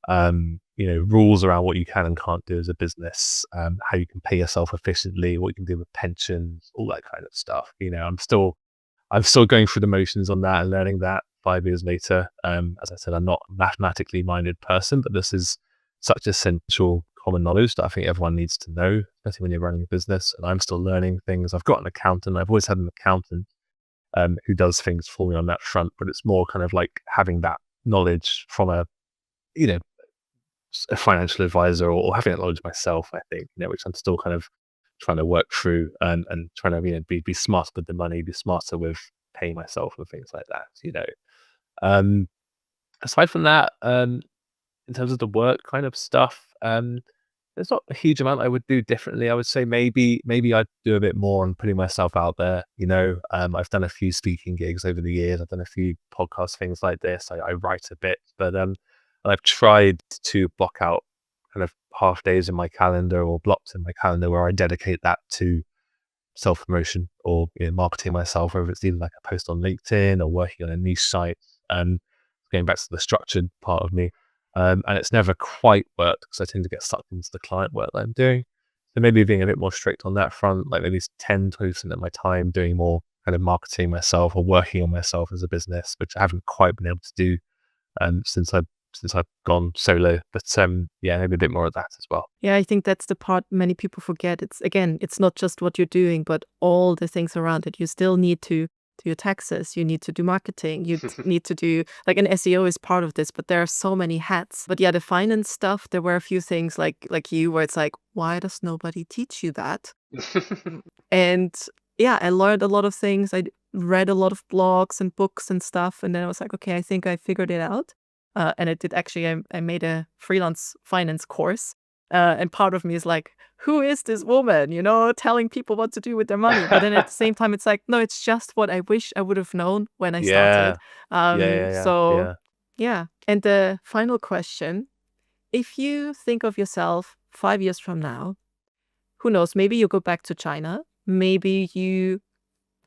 B: rules around what you can and can't do as a business, how you can pay yourself efficiently, what you can do with pensions, all that kind of stuff. I'm still going through the motions on that and learning that 5 years later. As I said, I'm not a mathematically minded person, but this is such essential common knowledge that I think everyone needs to know, especially when you're running a business. And I'm still learning things. I've got an accountant. I've always had an accountant who does things for me on that front, but it's more kind of like having that knowledge from you know, a financial advisor, or having that knowledge myself, I think, which I'm still kind of trying to work through, and trying to, be smarter with the money, be smarter with paying myself and things like that. Um, Aside from that, in terms of the work kind of stuff, there's not a huge amount I would do differently. I would say maybe I'd do a bit more on putting myself out there. I've done a few speaking gigs over the years. I've done a few podcast things like this. I write a bit, but I've tried to block out kind of half days in my calendar or blocks in my calendar where I dedicate that to self-promotion or marketing myself, whether it's either like a post on LinkedIn or working on a niche site. And going back to the structured part of me, and it's never quite worked because I tend to get sucked into the client work that I'm doing. So maybe being a bit more strict on that front, like maybe 10-20% of my time doing more kind of marketing myself or working on myself as a business, which I haven't quite been able to do since I've gone solo. But yeah, maybe a bit more of that as well.
A: Yeah, I think that's the part many people forget. It's not just what you're doing, but all the things around it. You still need to do your taxes, you need to do marketing, you need to do, like, an SEO is part of this, but there are so many hats. But yeah, the finance stuff, there were a few things like you, where it's like, why does nobody teach you that? And yeah, I learned a lot of things. I read a lot of blogs and books and stuff. And then I was like, okay, I think I figured it out. And I did actually, I made a freelance finance course. And part of me is like, who is this woman, telling people what to do with their money? But then at the same time, it's like, no, it's just what I wish I would have known when I
B: Yeah,
A: started.
B: yeah.
A: So yeah. And the final question, if you think of yourself 5 years from now, who knows, maybe you go back to China, maybe you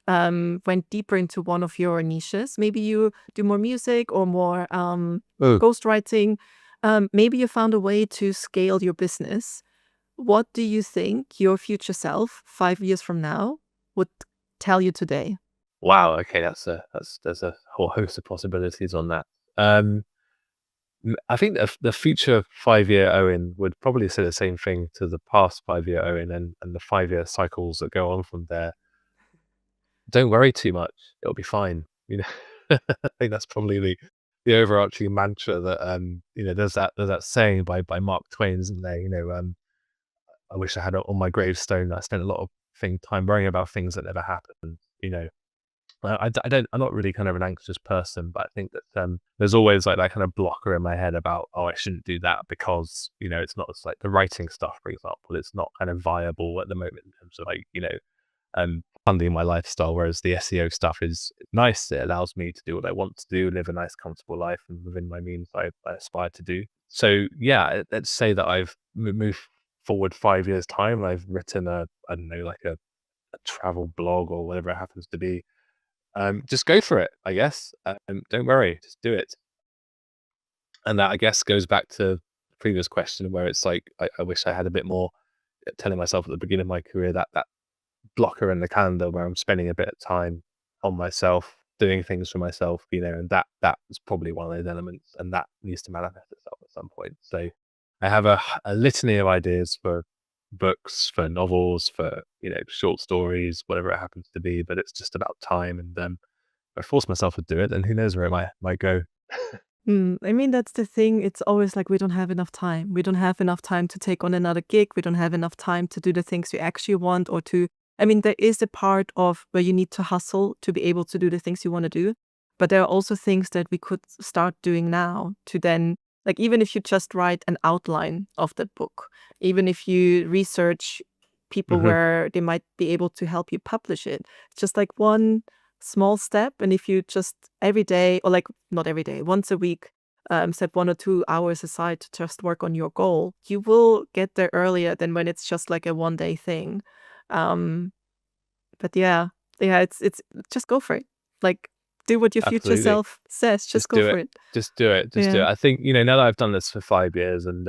A: went deeper into one of your niches. Maybe you do more music or more
B: Oh,
A: ghostwriting. Maybe you found a way to scale your business. What do you think your future self 5 years from now would tell you today?
B: wow. Okay, there's a whole host of possibilities on that. Um, I think the future 5-year Owen would probably say the same thing to the past 5-year Owen and the 5-year cycles that go on from there. Don't worry too much. It'll be fine. I think that's probably the overarching mantra that there's that saying by Mark Twain, isn't there? I wish I had it on my gravestone. I spent a lot of time worrying about things that never happened. I'm not really kind of an anxious person, but I think that there's always like that kind of blocker in my head about, oh, I shouldn't do that because it's like the writing stuff, for example, it's not kind of viable at the moment in terms of funding my lifestyle. Whereas the SEO stuff is nice; it allows me to do what I want to do, live a nice, comfortable life, and within my means, I aspire to do. So yeah, let's say that I've moved forward 5 years time. And I've written I don't know, like a travel blog or whatever it happens to be. Just go for it, I guess. Don't worry, just do it. And that, I guess, goes back to the previous question where it's like, I wish I had a bit more telling myself at the beginning of my career that blocker in the calendar where I'm spending a bit of time on myself, doing things for myself, and that was probably one of those elements, and that needs to manifest itself at some point. So I have a litany of ideas for books, for novels, for short stories, whatever it happens to be, but it's just about time. And I force myself to do it, and who knows where it might go.
A: I mean, that's the thing. It's always like we don't have enough time. We don't have enough time to take on another gig. We don't have enough time to do the things you actually want or to. I mean, there is a part of where you need to hustle to be able to do the things you want to do. But there are also things that we could start doing now to then, like, even if you just write an outline of that book, even if you research people
B: Hmm.
A: where they might be able to help you publish it, it's just like one small step. And if you just every day, or like not every day, once a week, set 1 or 2 hours aside to just work on your goal, you will get there earlier than when it's just like a one-day thing. Um, but yeah, it's just go for it. Like, do what your future
B: Absolutely.
A: self says. Just
B: Just
A: go
B: do
A: for
B: it.
A: it.
B: Just do it. Just do it.
A: Yeah.
B: I think, now that I've done this for 5 years, and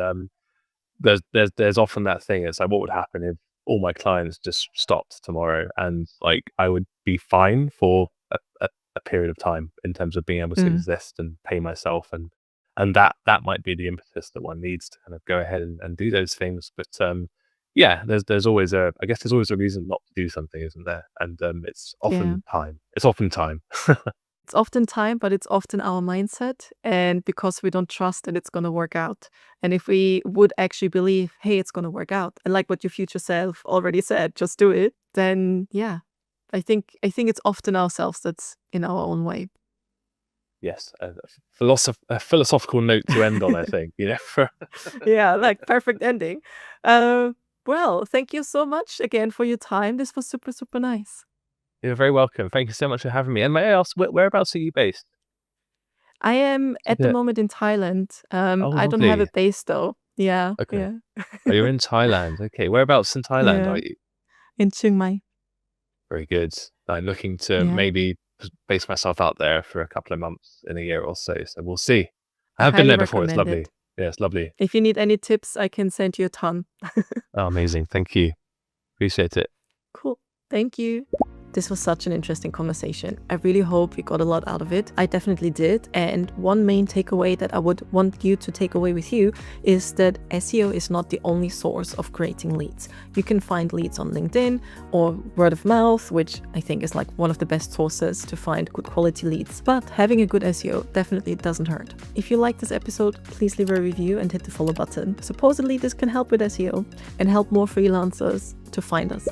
B: there's often that thing. It's like, what would happen if all my clients just stopped tomorrow? And like, I would be fine for a period of time in terms of being able to
A: Mm.
B: exist and pay myself, and that might be the impetus that one needs to kind of go ahead and do those things. But yeah, there's always I guess there's always a reason not to do something, isn't there? And it's
A: Yeah.
B: often time. It's often time.
A: It's often time, but it's often our mindset. And because we don't trust that it's going to work out. And if we would actually believe, hey, it's going to work out, and like what your future self already said, just do it, then yeah, I think it's often ourselves that's in our own way.
B: yes, a philosophical note to end on, I think,
A: Yeah, like perfect ending. Well, thank you so much again for your time. This was super, super nice.
B: You're very welcome. Thank you so much for having me. And may I ask, whereabouts are you based?
A: I am at the
B: Yeah.
A: moment in Thailand.
B: Oh,
A: I don't have a
B: lovely.
A: base though. Yeah,
B: Okay.
A: yeah,
B: Oh, you're in Thailand. Okay. Whereabouts in Thailand
A: yeah.
B: are you?
A: In Chiang Mai.
B: Very good. I'm looking to
A: Yeah.
B: maybe base myself out there for a couple of months in a year or so. So we'll see. I
A: I
B: have been
A: highly
B: there before. It's
A: recommend
B: lovely.
A: it.
B: Yeah, it's lovely.
A: If you need any tips, I can send you a ton.
B: Oh, amazing. Thank you. Appreciate it.
A: Cool. Thank you. This was such an interesting conversation. I really hope you got a lot out of it. I definitely did. And one main takeaway that I would want you to take away with you is that SEO is not the only source of creating leads. You can find leads on LinkedIn or word of mouth, which I think is like one of the best sources to find good quality leads. But having a good SEO definitely doesn't hurt. If you like this episode, please leave a review and hit the follow button. Supposedly this can help with SEO and help more freelancers to find us.